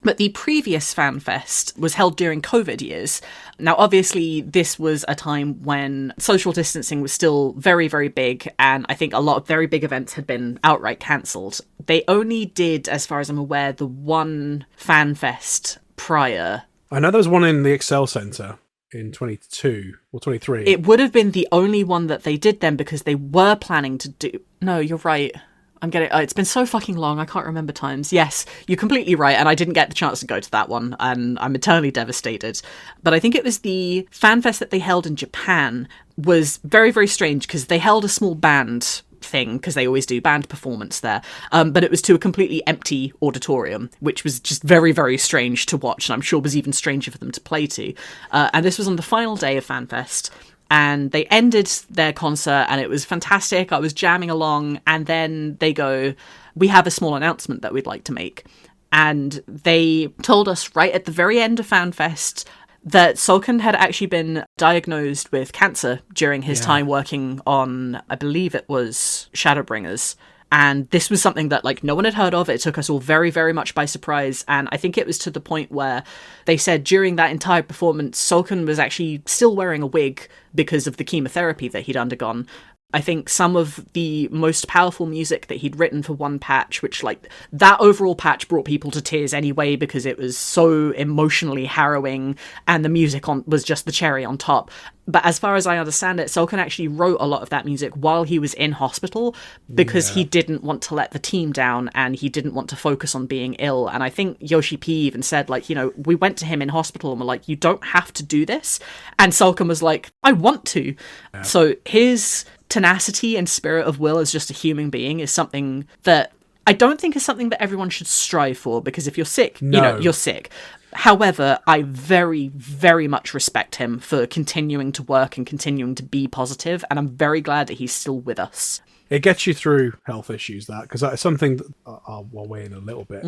But the previous FanFest was held during COVID years. Now, obviously, this was a time when social distancing was still very, very big, and I think a lot of very big events had been outright cancelled. They only did, as far as I'm aware, the one FanFest prior. I know there was one in the Excel Centre in 22 or 23. It would have been the only one that they did then, because they were planning to do... No, you're right. I'm getting... it's been so fucking long, I can't remember times. Yes, you're completely right, and I didn't get the chance to go to that one, and I'm eternally devastated. But I think it was the FanFest that they held in Japan was very, very strange, because they held a small band thing, because they always do band performance there, but it was to a completely empty auditorium, which was just very, very strange to watch, and I'm sure was even stranger for them to play to. And this was on the final day of FanFest, and they ended their concert and it was fantastic. I was jamming along, and then they go, "We have a small announcement that we'd like to make." And they told us right at the very end of FanFest that Sulkin had actually been diagnosed with cancer during his time working on, I believe it was Shadowbringers. And this was something that, like, no one had heard of. It took us all very, very much by surprise. And I think it was to the point where they said during that entire performance, Sulkin was actually still wearing a wig because of the chemotherapy that he'd undergone. I think some of the most powerful music that he'd written for one patch, which, like, that overall patch brought people to tears anyway because it was so emotionally harrowing, and the music was just the cherry on top. But as far as I understand it, Sulkin actually wrote a lot of that music while he was in hospital because he didn't want to let the team down and he didn't want to focus on being ill. And I think Yoshi P even said, like, you know, we went to him in hospital and were like, "You don't have to do this." And Sulkin was like, "I want to." Yeah. So his tenacity and spirit of will as just a human being is something that I don't think is something that everyone should strive for, because if you're sick, you know, you're sick. However, I very, very much respect him for continuing to work and continuing to be positive, and I'm very glad that he's still with us. It gets you through health issues, that, because that's something that I'll weigh in a little bit.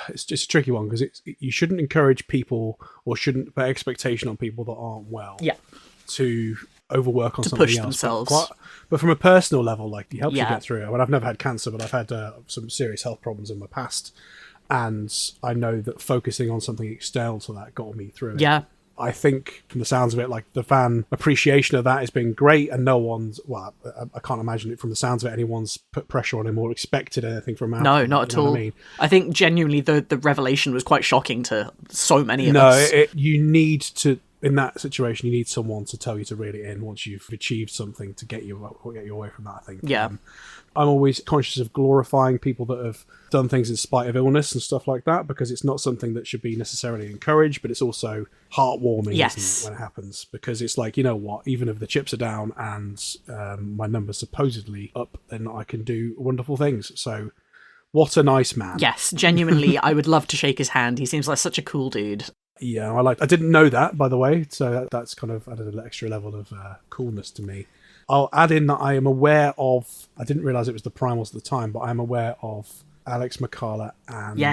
It's just a tricky one, because you shouldn't encourage people or shouldn't put expectation on people that aren't well to overwork on something push else. Themselves. But from a personal level, like, it helps you get through it. I mean, I've never had cancer, but I've had some serious health problems in my past. And I know that focusing on something external to that got me through it. Yeah. I think, from the sounds of it, like, the fan appreciation of that has been great, and no one's, well, I can't imagine it from the sounds of it, anyone's put pressure on him or expected anything from him. No, not at all. I think genuinely the revelation was quite shocking to so many of us. You need to, in that situation, you need someone to tell you to reel it in once you've achieved something to get you away from that, I think. Yeah. I'm always conscious of glorifying people that have done things in spite of illness and stuff like that, because it's not something that should be necessarily encouraged, but it's also heartwarming when it happens, because it's like, you know what, even if the chips are down and my number's supposedly up, then I can do wonderful things. So what a nice man. Yes, genuinely, I would love to shake his hand. He seems like such a cool dude. Yeah, I didn't know that, by the way, so that's kind of added an extra level of coolness to me. I'll add in that I am aware of, I didn't realise it was the Primals at the time, but I'm aware of Alex McCalla and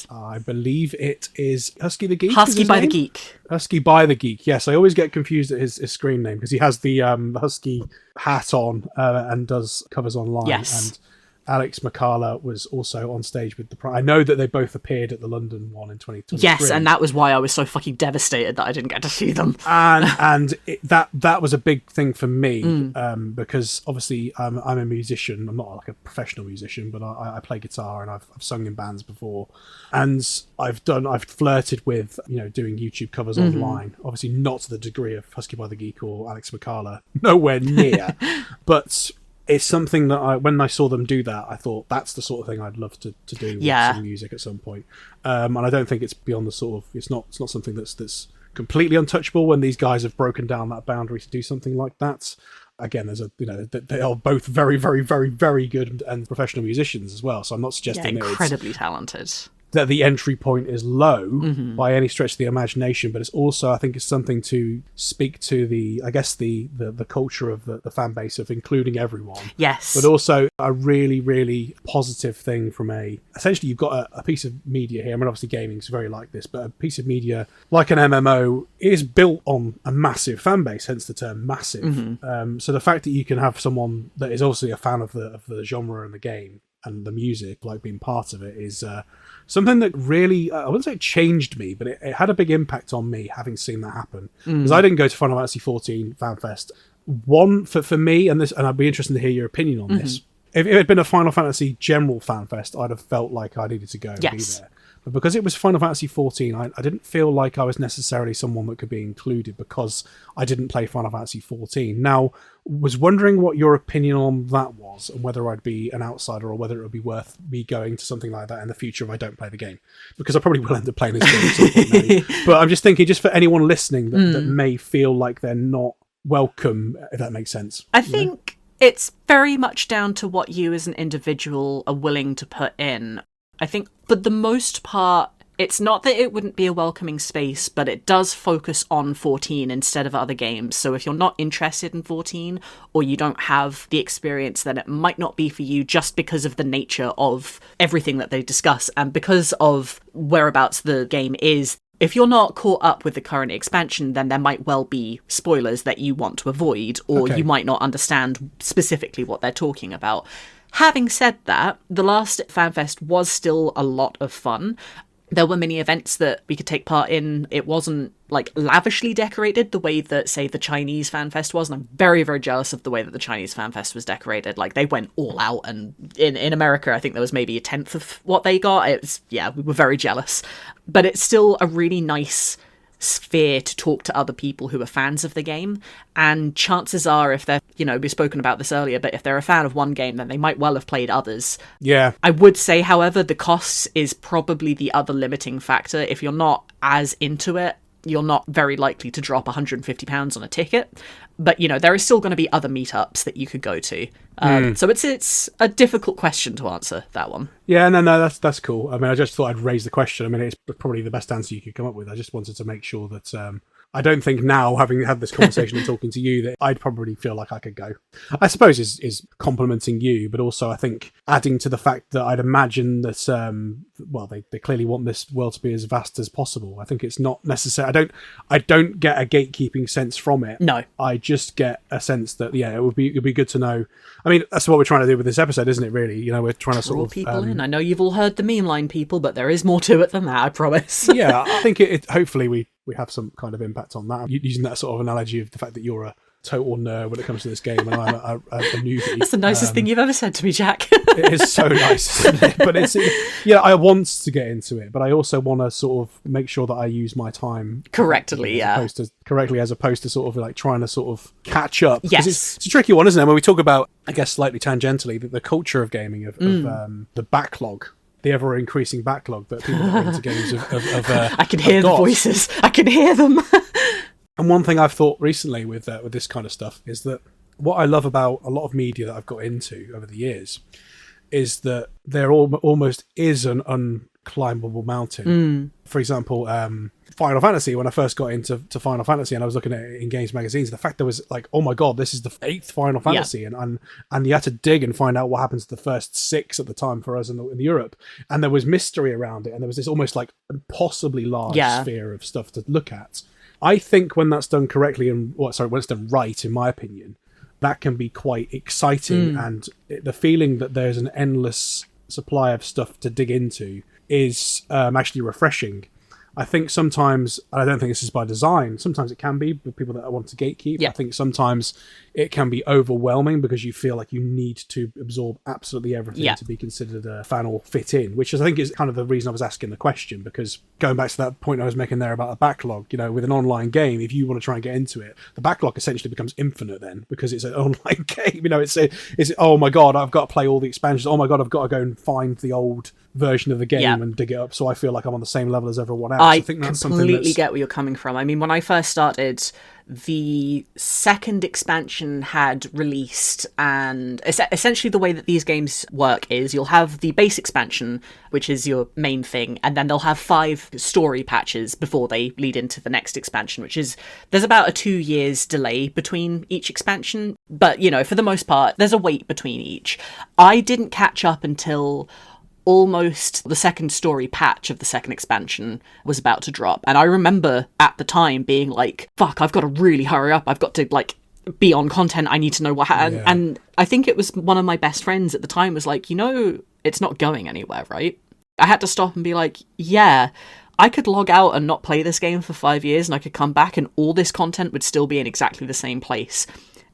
I believe it is Husky the Geek. Husky by the Geek. Husky by the Geek, yes. I always get confused at his screen name, because he has the Husky hat on and does covers online. Yes. Alex McCalla was also on stage with the. I know that they both appeared at the London one in 2023. Yes, and that was why I was so fucking devastated that I didn't get to see them. And that was a big thing for me, because obviously I'm a musician. I'm not like a professional musician, but I play guitar and I've sung in bands before, and I've flirted with doing YouTube covers online. Obviously not to the degree of Husky by the Geek or Alex McCalla, nowhere near, but. It's something that when I saw them do that, I thought that's the sort of thing I'd love to do with some music at some point. And I don't think it's beyond the sort of it's not something that's completely untouchable when these guys have broken down that boundary to do something like that. Again, there's they are both very, very, very, very good and professional musicians as well. So I'm not suggesting incredibly talented. That the entry point is low by any stretch of the imagination, but it's also, I think, it's something to speak to the culture of the fan base of including everyone. Yes. But also a really, really positive thing from essentially you've got a piece of media here. I mean, obviously gaming's very like this, but a piece of media like an MMO is built on a massive fan base, hence the term massive. So the fact that you can have someone that is obviously a fan of the genre and the game and the music, like being part of it, is something that really, I wouldn't say it changed me, but it had a big impact on me having seen that happen. Because I didn't go to Final Fantasy XIV FanFest. One, for me, and I'd be interested to hear your opinion on this. If it had been a Final Fantasy general FanFest, I'd have felt like I needed to go and be there. But because it was Final Fantasy XIV, I didn't feel like I was necessarily someone that could be included because I didn't play Final Fantasy XIV. Now, was wondering what your opinion on that was and whether I'd be an outsider or whether it would be worth me going to something like that in the future if I don't play the game. Because I probably will end up playing this game at some point now. But I'm just thinking, just for anyone listening that may feel like they're not welcome, if that makes sense. I think it's very much down to what you as an individual are willing to put in. I think for the most part, it's not that it wouldn't be a welcoming space, but it does focus on 14 instead of other games. So if you're not interested in 14 or you don't have the experience, then it might not be for you just because of the nature of everything that they discuss and because of whereabouts the game is. If you're not caught up with the current expansion, then there might well be spoilers that you want to avoid, or you might not understand specifically what they're talking about. Having said that, the last FanFest was still a lot of fun. There were many events that we could take part in. It wasn't like lavishly decorated the way that, say, the Chinese FanFest was, and I'm very, very jealous of the way that the Chinese FanFest was decorated. Like, they went all out, and in America, I think there was maybe a tenth of what they got. We were very jealous. But it's still a really nice sphere to talk to other people who are fans of the game, and chances are, if they're, we've spoken about this earlier, but if they're a fan of one game, then they might well have played others. I would say, however, the costs is probably the other limiting factor. If you're not as into it, you're not very likely to drop £150 on a ticket, but there is still going to be other meetups that you could go to. So it's a difficult question to answer, that one. Yeah, no, that's cool. I mean, I just thought I'd raise the question. I mean, it's probably the best answer you could come up with. I just wanted to make sure that I don't think now, having had this conversation and talking to you, that I'd probably feel like I could go. I suppose is complimenting you, but also I think adding to the fact that I'd imagine that they clearly want this world to be as vast as possible. I think it's not necessary. I don't get a gatekeeping sense from it. No, I just get a sense that it'd be good to know. I mean, that's what we're trying to do with this episode, isn't it? Really, we're trying to sort of people in. I know you've all heard the meme line, people, but there is more to it than that. I promise. Yeah, I think it. Hopefully, we have some kind of impact on that. Using that sort of analogy of the fact that you're a total nerd when it comes to this game, and I'm a newbie. That's the nicest thing you've ever said to me, Jack. It is so nice, isn't it? But I want to get into it, but I also want to sort of make sure that I use my time correctly, as opposed to sort of like trying to sort of catch up. Yes, it's a tricky one, isn't it? When we talk about, I guess, slightly tangentially, the culture of gaming of the backlog. The ever-increasing backlog that people bring into games of I can hear the voices. I can hear them. And one thing I've thought recently with this kind of stuff is that what I love about a lot of media that I've got into over the years is that there almost is an unclimbable mountain. For example, Final Fantasy, when I first got into Final Fantasy and I was looking at it in games magazines, the fact there was like, oh my god, this is the 8th Final Fantasy, and you had to dig and find out what happens to the first 6 at the time for us in Europe, and there was mystery around it, and there was this almost like impossibly large sphere of stuff to look at. I think when that's done correctly when it's done right, in my opinion, that can be quite exciting, and the feeling that there's an endless supply of stuff to dig into is actually refreshing. I think sometimes, and I don't think this is by design, sometimes it can be with people that want to gatekeep. Yeah. I think sometimes it can be overwhelming because you feel like you need to absorb absolutely everything to be considered a fan or fit in, which is, I think, is kind of the reason I was asking the question, because going back to that point I was making there about a backlog, you know, with an online game, if you want to try and get into it, the backlog essentially becomes infinite then, because it's an online game. You know, it's oh my god, I've got to play all the expansions. Oh my god, I've got to go and find the old version of the game and dig it up, so I feel like I'm on the same level as everyone else. I think that's completely get where you're coming from. I mean, when I first started, the second expansion had released, and essentially the way that these games work is you'll have the base expansion, which is your main thing, and then they'll have 5 story patches before they lead into the next expansion, which is, there's about a 2 years delay between each expansion, but, you know, for the most part, there's a wait between each. I didn't catch up until almost the second story patch of the second expansion was about to drop, and I remember at the time being like, fuck, I've got to really hurry up, I've got to like be on content, I need to know what and I think it was one of my best friends at the time was like, you know, it's not going anywhere, right? I had to stop and be like, yeah, I could log out and not play this game for 5 years, and I could come back and all this content would still be in exactly the same place.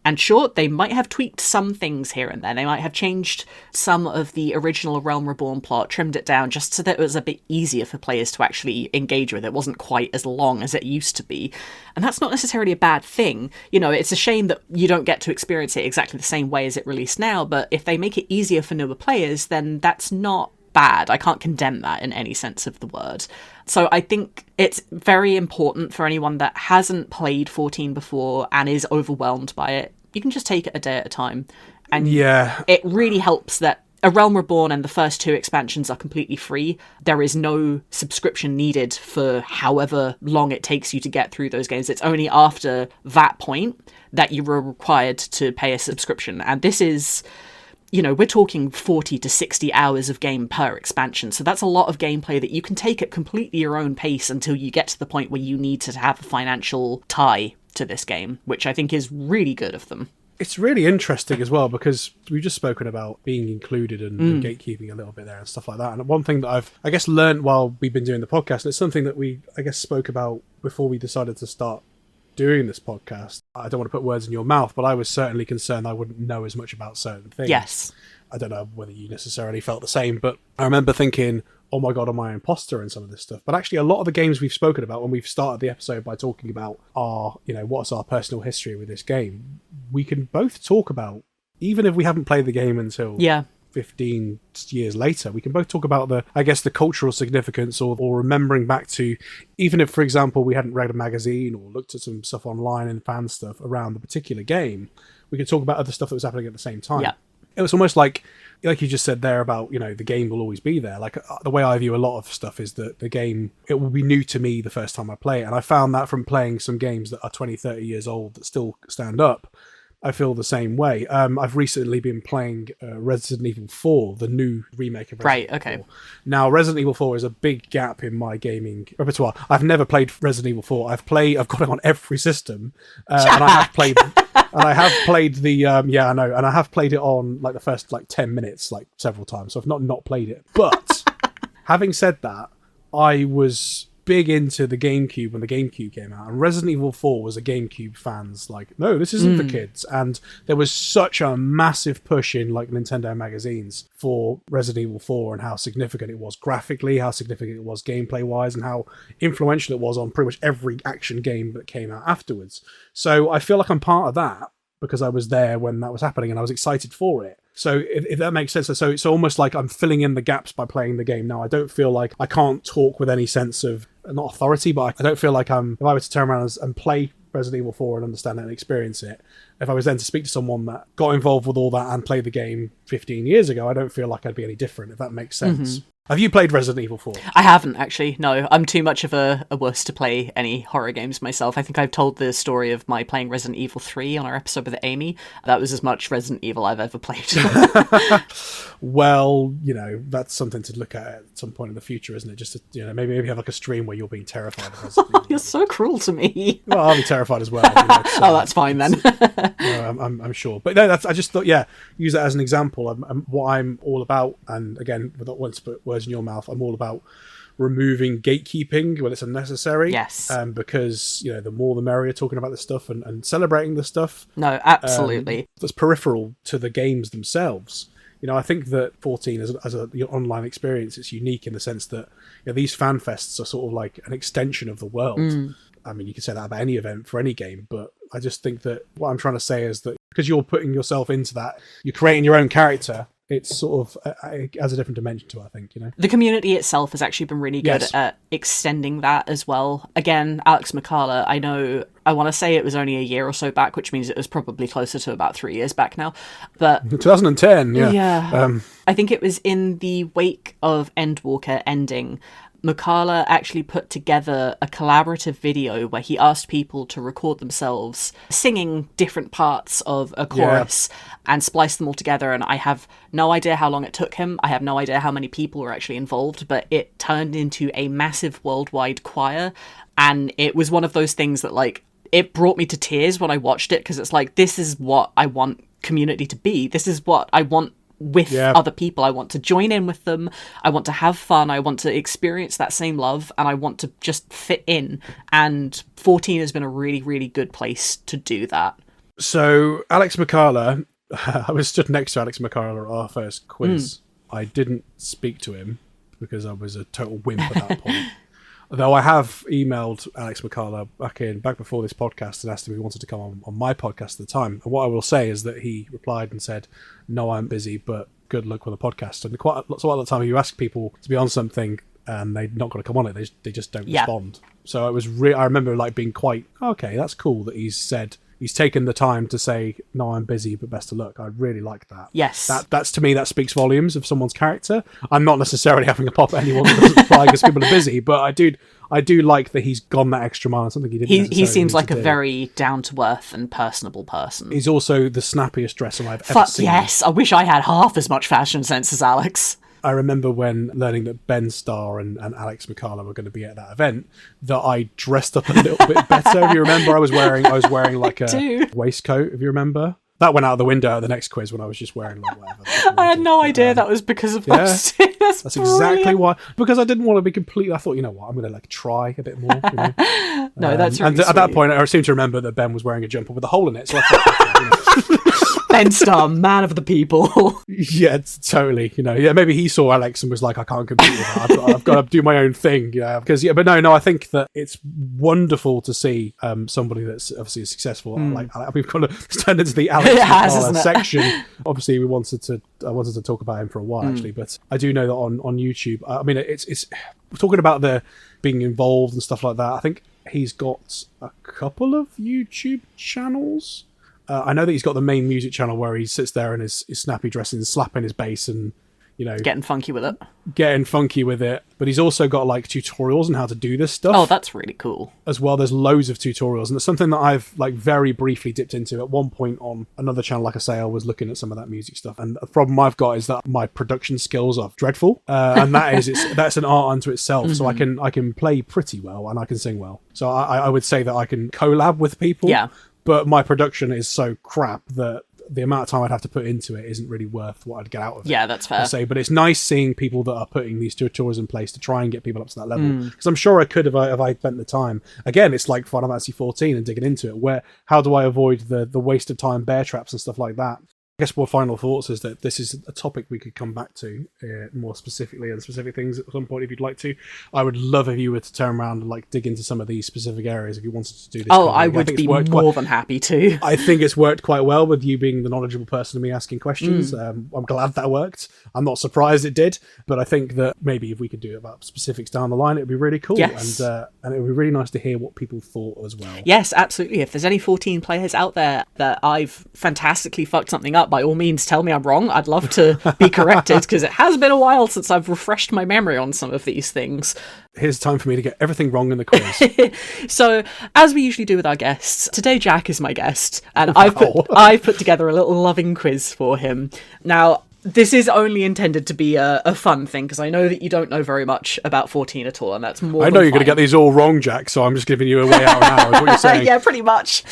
And sure, they might have tweaked some things here and there. They might have changed some of the original Realm Reborn plot, trimmed it down just so that it was a bit easier for players to actually engage with. It wasn't quite as long as it used to be. And that's not necessarily a bad thing. You know, it's a shame that you don't get to experience it exactly the same way as it released now, but if they make it easier for newer players, then that's not bad. I can't condemn that in any sense of the word. So I think it's very important for anyone that hasn't played 14 before and is overwhelmed by it. You can just take it a day at a time. And it really helps that A Realm Reborn and the first 2 expansions are completely free. There is no subscription needed for however long it takes you to get through those games. It's only after that point that you were required to pay a subscription. And this is, you know, we're talking 40 to 60 hours of game per expansion. So that's a lot of gameplay that you can take at completely your own pace until you get to the point where you need to have a financial tie to this game, which I think is really good of them. It's really interesting as well, because we've just spoken about being included and gatekeeping a little bit there and stuff like that. And one thing that I've, I guess, learned while we've been doing the podcast, and it's something that we, I guess, spoke about before we decided to start doing this podcast. I don't want to put words in your mouth, but I was certainly concerned I wouldn't know as much about certain things. Yes. I don't know whether you necessarily felt the same, but I remember thinking, oh my god, am I an imposter in some of this stuff? But actually, a lot of the games we've spoken about, when we've started the episode by talking about our, you know, what's our personal history with this game, we can both talk about, even if we haven't played the game until 15 years later, we can both talk about the, I guess, the cultural significance or remembering back to, even if, for example, we hadn't read a magazine or looked at some stuff online and fan stuff around the particular game, we could talk about other stuff that was happening at the same time. Yeah. It was almost like you just said there about, you know, the game will always be there. Like, the way I view a lot of stuff is that the game, it will be new to me the first time I play it. And I found that from playing some games that are 20, 30 years old that still stand up, I feel the same way. I've recently been playing Resident Evil 4, the new remake of Resident Evil 4. Now, Resident Evil 4 is a big gap in my gaming repertoire. I've never played Resident Evil 4. I've got it on every system, and I have played... And I have played the, and I have played it on, like, the first, 10 minutes, several times, so I've not played it. But, having said that, I was big into the GameCube when the GameCube came out, and Resident Evil 4 was a GameCube fans, no, this isn't for kids, and there was such a massive push in, Nintendo magazines for Resident Evil 4 and how significant it was graphically, how significant it was gameplay-wise, and how influential it was on pretty much every action game that came out afterwards. So I feel like I'm part of that, because I was there when that was happening and I was excited for it. So if that makes sense, so it's almost like I'm filling in the gaps by playing the game now. I don't feel like I can't talk with any sense of, not authority, but I don't feel like if I were to turn around and play Resident Evil 4 and understand it and experience it, if I was then to speak to someone that got involved with all that and played the game 15 years ago, I don't feel like I'd be any different, if that makes sense. Have you played Resident Evil 4? I haven't, actually, no. I'm too much of a wuss to play any horror games myself. I think I've told the story of my playing Resident Evil 3 on our episode with Amy. That was as much Resident Evil I've ever played. Well, that's something to look at some point in the future, isn't it? Just to, maybe have a stream where you're being terrified of Resident Evil. You're so cruel to me. Well, I'll be terrified as well. Oh, that's fine then. I'm sure. But no, I just thought, use that as an example. What I'm all about, and again, without wanting to put words in your mouth, I'm all about removing gatekeeping when it's unnecessary. Yes. Because, the more the merrier, talking about this stuff and celebrating this stuff. No, absolutely. That's peripheral to the games themselves. I think that 14 as an online experience, it's unique in the sense that these fan fests are sort of like an extension of the world. I mean, you can say that about any event for any game, but I just think that what I'm trying to say is that because you're putting yourself into that, you're creating your own character. It's sort of has a different dimension to it, I think, The community itself has actually been really good at extending that as well. Again, Alex McCalla, I want to say it was only a year or so back, which means it was probably closer to about 3 years back now. But 2010, yeah. Yeah. I think it was in the wake of Endwalker ending. McCalla actually put together a collaborative video where he asked people to record themselves singing different parts of a chorus and splice them all together. And I have no idea how long it took him. I have no idea how many people were actually involved, but it turned into a massive worldwide choir. And it was one of those things that, like, it brought me to tears when I watched it, because it's like, this is what I want community to be. This is what I want with other people. I want to join in with them. I want to have fun. I want to experience that same love, and I want to just fit in. And 14 has been a really, really good place to do that. So Alex McCalla, I was stood next to Alex McCalla at our first quiz. I didn't speak to him because I was a total wimp at that point. Though I have emailed Alex McCalla back before this podcast and asked him if he wanted to come on my podcast at the time. And what I will say is that he replied and said, "No, I'm busy, but good luck with the podcast." And quite a lot of the time, you ask people to be on something and they're not going to come on it, they just don't respond. So it was I remember like being quite, okay, that's cool that he's taken the time to say, "No, I'm busy, but best of luck." I really like that. Yes. That's to me, that speaks volumes of someone's character. I'm not necessarily having a pop at anyone that doesn't reply because people are busy, but I do like that he's gone that extra mile on something he didn't. He seems like a very down-to-earth and personable person. He's also the snappiest dresser I've ever seen. Yes, I wish I had half as much fashion sense as Alex. I remember when learning that Ben Starr and Alex McCalla were going to be at that event, that I dressed up a little bit better. If you remember, I was wearing like a waistcoat. If you remember, that went out the window at the next quiz when I was just wearing like whatever. I had no idea that was because of that. That's exactly why. Because I didn't want to be completely. I thought, you know what, I'm going to like try a bit more. No, that's really and at that point, I seem to remember that Ben was wearing a jumper with a hole in it. So I thought, Ben Starr, man of the people. Yeah, totally. Maybe he saw Alex and was like, I can't compete with that. I've got to do my own thing. But no, I think that it's wonderful to see somebody that's obviously successul. Like we've got to stand into the Alex section. Obviously, I wanted to talk about him for a while actually, but I do know that on YouTube, I mean, it's talking about the being involved and stuff like that. I think he's got a couple of YouTube channels. I know that he's got the main music channel where he sits there in his snappy dressing, slapping his bass and, getting funky with it. But he's also got like tutorials on how to do this stuff. Oh, that's really cool. As well, there's loads of tutorials, and it's something that I've like very briefly dipped into at one point on another channel. Like I say, I was looking at some of that music stuff, and the problem I've got is that my production skills are dreadful, and that's an art unto itself. So I can play pretty well and I can sing well. So I would say that I can collab with people. Yeah. But my production is so crap that the amount of time I'd have to put into it isn't really worth what I'd get out of it. Yeah, that's fair. But it's nice seeing people that are putting these tutorials in place to try and get people up to that level. Because I'm sure I could if I spent the time. Again, it's like Final Fantasy XIV and digging into it. How do I avoid the waste of time bear traps and stuff like that? I guess what final thoughts is that this is a topic we could come back to more specifically and specific things at some point if you'd like to. I would love if you were to turn around and like dig into some of these specific areas if you wanted to do this. Oh, I would be more than happy to. I think it's worked quite well with you being the knowledgeable person and me asking questions. I'm glad that worked. I'm not surprised it did, but I think that maybe if we could do it about specifics down the line, it'd be really cool. Yes. And it would be really nice to hear what people thought as well. Yes, absolutely. If there's any 14 players out there that I've fantastically fucked something up, by all means, tell me I'm wrong. I'd love to be corrected because it has been a while since I've refreshed my memory on some of these things. Here's time for me to get everything wrong in the quiz. So, as we usually do with our guests, today Jack is my guest, and I've put together a little loving quiz for him. Now, This is only intended to be a fun thing, because I know that you don't know very much about 14 at all, and that's more I know you're going to get these all wrong, Jack, so I'm just giving you a way out now, is what you're saying. Yeah, pretty much.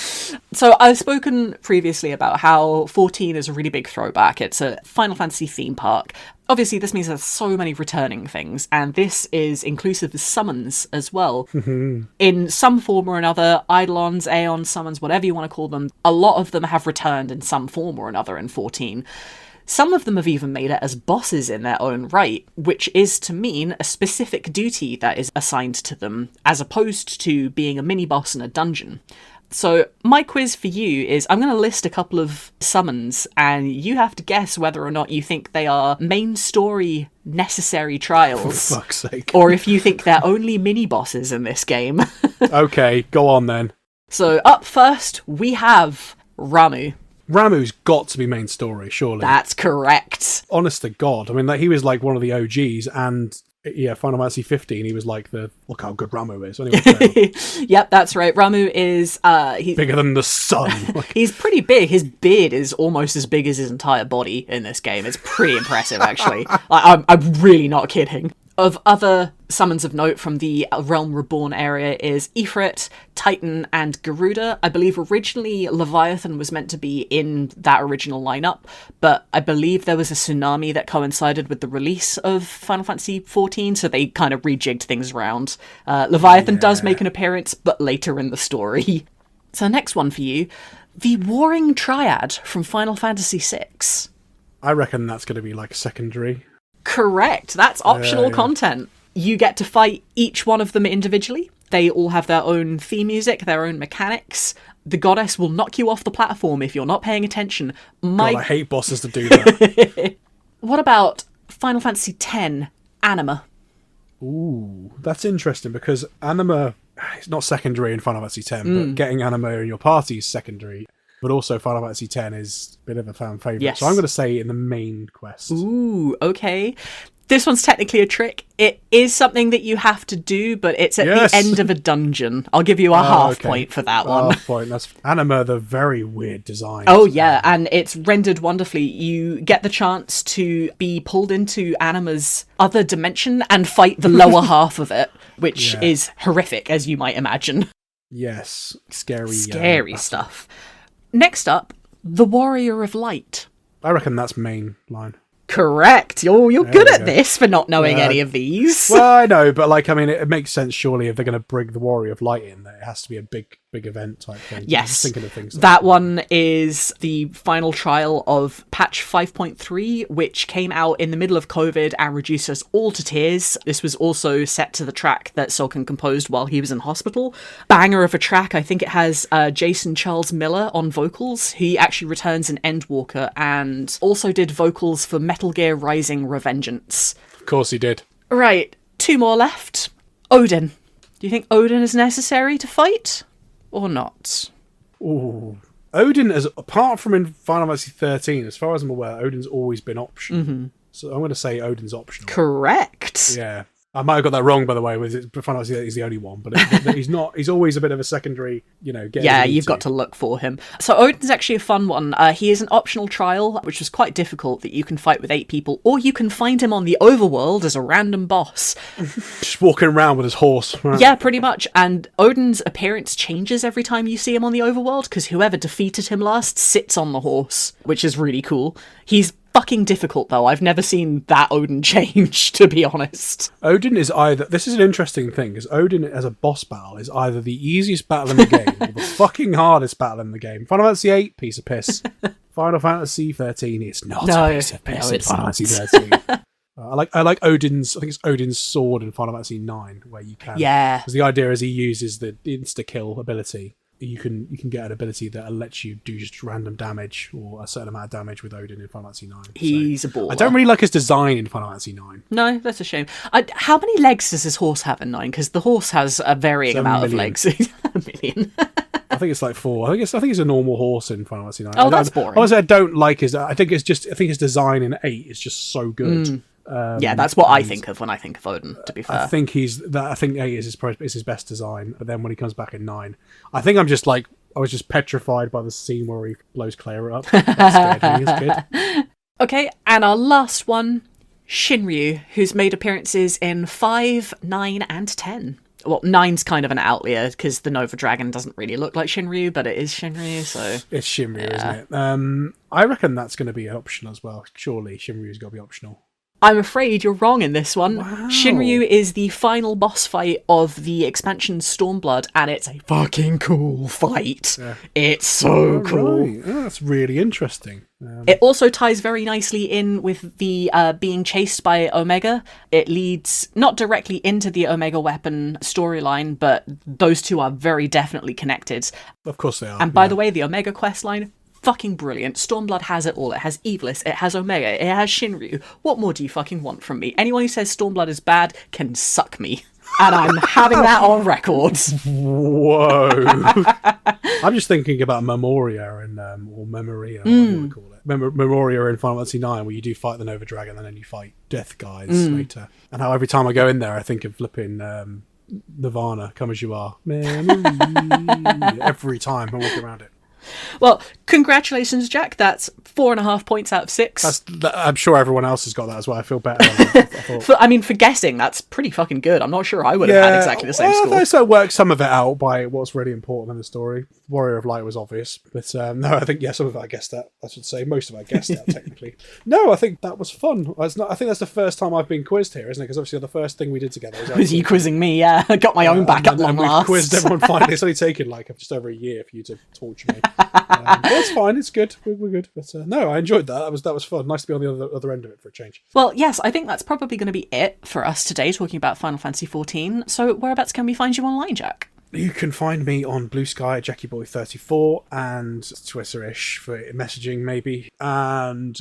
So I've spoken previously about how 14 is a really big throwback. It's a Final Fantasy theme park. Obviously, this means there's so many returning things, and this is inclusive of summons as well. In some form or another, Eidolons, Aeons, summons, whatever you want to call them, a lot of them have returned in some form or another in 14. Some of them have even made it as bosses in their own right, which is to mean a specific duty that is assigned to them, as opposed to being a mini-boss in a dungeon. So my quiz for you is I'm going to list a couple of summons, and you have to guess whether or not you think they are main story necessary trials. For fuck's sake. Or if you think they're only mini-bosses in this game. Okay, go on then. So up first, we have Ramuh. Ramuh's got to be main story, surely. That's correct. Honest to God. I mean, like, he was like one of the OGs, and yeah, Final Fantasy XV, he was like look how good Ramuh is. Anyway, yep, that's right. Ramuh is he's bigger than the sun. He's pretty big. His beard is almost as big as his entire body in this game. It's pretty impressive, actually. I'm really not kidding. Of other summons of note from the Realm Reborn area is Ifrit, Titan, and Garuda. I believe originally Leviathan was meant to be in that original lineup, but I believe there was a tsunami that coincided with the release of Final Fantasy XIV, so they kind of rejigged things around. Leviathan does make an appearance, but later in the story. So the next one for you, the Warring Triad from Final Fantasy VI. I reckon that's going to be like secondary. Correct. That's optional content. You get to fight each one of them individually. They all have their own theme music, their own mechanics. The goddess will knock you off the platform if you're not paying attention. God, I hate bosses that do that. What about Final Fantasy X, Anima? Ooh, that's interesting, because Anima, it's not secondary in Final Fantasy X, but getting Anima in your party is secondary. But also Final Fantasy X is a bit of a fan favourite. Yes. So I'm going to say in the main quest. Ooh, okay. This one's technically a trick. It is something that you have to do, but it's at the end of a dungeon. I'll give you a half point for that one. Half point. That's Anima, the very weird design. Oh, yeah, and it's rendered wonderfully. You get the chance to be pulled into Anima's other dimension and fight the lower half of it, which is horrific, as you might imagine. Yes. Scary. Scary stuff. Next up, the Warrior of Light. I reckon that's main line. Correct. You're good at this for not knowing any of these. Well, I know, but like, I mean, it makes sense surely if they're going to bring the Warrior of Light in, that it has to be a big event type thing. Yes. Just thinking of things like that one is the final trial of patch 5.3, which came out in the middle of COVID and reduced us all to tears. This was also set to the track that Sulkin composed while he was in hospital. Banger of a track. I think it has Jason Charles Miller on vocals. He actually returns in Endwalker and also did vocals for Metal Gear Rising Revengeance. Of course he did. Right, 2 more left. Odin. Do you think Odin is necessary to fight? Or not? Ooh. Odin, apart from in Final Fantasy XIII, as far as I'm aware, Odin's always been optional. So I'm going to say Odin's optional. Correct. Yeah. I might have got that wrong, by the way, with Final Fantasy he's the only one, but he's not. He's always a bit of a secondary, you've got to look for him. So Odin's actually a fun one. He is an optional trial, which was quite difficult, that you can fight with 8 people, or you can find him on the overworld as a random boss. Just walking around with his horse. Right? Yeah, pretty much. And Odin's appearance changes every time you see him on the overworld, because whoever defeated him last sits on the horse, which is really cool. He's fucking difficult, though. I've never seen that Odin change, to be honest. Odin is either... This is an interesting thing, because Odin as a boss battle is either the easiest battle in the game or the fucking hardest battle in the game. Final Fantasy VIII, piece of piss. Final Fantasy XIII, it's not a piece of piss in Final Fantasy XIII. I like Odin's... I think it's Odin's sword in Final Fantasy IX, where you can... Yeah. Because the idea is he uses the insta-kill ability. You can get an ability that lets you do just random damage or a certain amount of damage with Odin in Final Fantasy IX. He's a baller. I don't really like his design in Final Fantasy IX. No, that's a shame. How many legs does his horse have in 9? Because the horse has a varying amount of legs. A million. I think it's like 4. I think it's a normal horse in Final Fantasy IX. Oh, that's boring. Honestly, I don't like his. I think his design in 8 is just so good. Yeah, that's what I think of when I think of Odin, to be fair. I think 8 is his best design, but then when he comes back in 9, I think I was just petrified by the scene where he blows Clara up. That scared me as a kid. Okay, and our last one, Shinryu, who's made appearances in 5, 9, and 10. Well, 9's kind of an outlier because the Nova Dragon doesn't really look like Shinryu, but it is Shinryu, so... It's Shinryu, isn't it? I reckon that's going to be optional as well. Surely Shinryu's got to be optional. I'm afraid you're wrong in this one. Wow. Shinryu is the final boss fight of the expansion Stormblood, and it's a fucking cool fight. Yeah. It's so cool. Right. Oh, that's really interesting. It also ties very nicely in with the being chased by Omega. It leads not directly into the Omega weapon storyline, but those two are very definitely connected. Of course they are. And by the way, the Omega questline, fucking brilliant. Stormblood has it all. It has Evilus, it has Omega, it has Shinryu. What more do you fucking want from me? Anyone who says Stormblood is bad can suck me. And I'm having that on record. Whoa. I'm just thinking about Memoria and or Memoria, whatever you want to call it. Memoria in Final Fantasy IX, where you do fight the Nova Dragon and then you fight Death Guys later. And how every time I go in there, I think of flipping Nirvana, Come As You Are. Every time I walk around it. Well, congratulations, Jack. That's 4.5 points out of 6. I'm sure everyone else has got that as well. I feel better than I thought. For guessing, that's pretty fucking good. I'm not sure I would have had exactly the same score. They also worked some of it out by what's really important in the story. Warrior of Light was obvious. But no, I think, some of it I guessed that. I should say most of it I guessed that, technically. No, I think that was fun. I think that's the first time I've been quizzed here, isn't it? Because obviously the first thing we did together was you quizzing me, yeah. I got my own back at long last. We've quizzed everyone finally. It's only taken just over a year for you to torture me. It's fine. It's good. We're good. But no, I enjoyed that. That was fun. Nice to be on the other end of it for a change. Well, yes, I think that's probably going to be it for us today, talking about Final Fantasy XIV. So whereabouts can we find you online, Jack? You can find me on Blue Sky, JackieBoy34, and Twitter-ish for messaging, maybe. And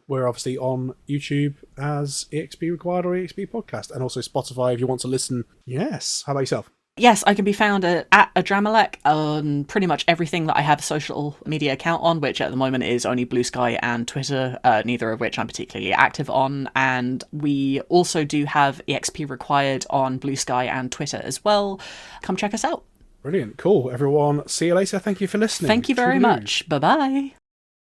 we're obviously on YouTube as EXP Required or EXP Podcast, and also Spotify if you want to listen. Yes. How about yourself? Yes, I can be found at Adramalek on pretty much everything that I have a social media account on, which at the moment is only Blue Sky and Twitter, neither of which I'm particularly active on. And we also do have EXP Required on Blue Sky and Twitter as well. Come check us out. Brilliant. Cool. Everyone, see you later. Thank you for listening. Thank you very much. Bye-bye.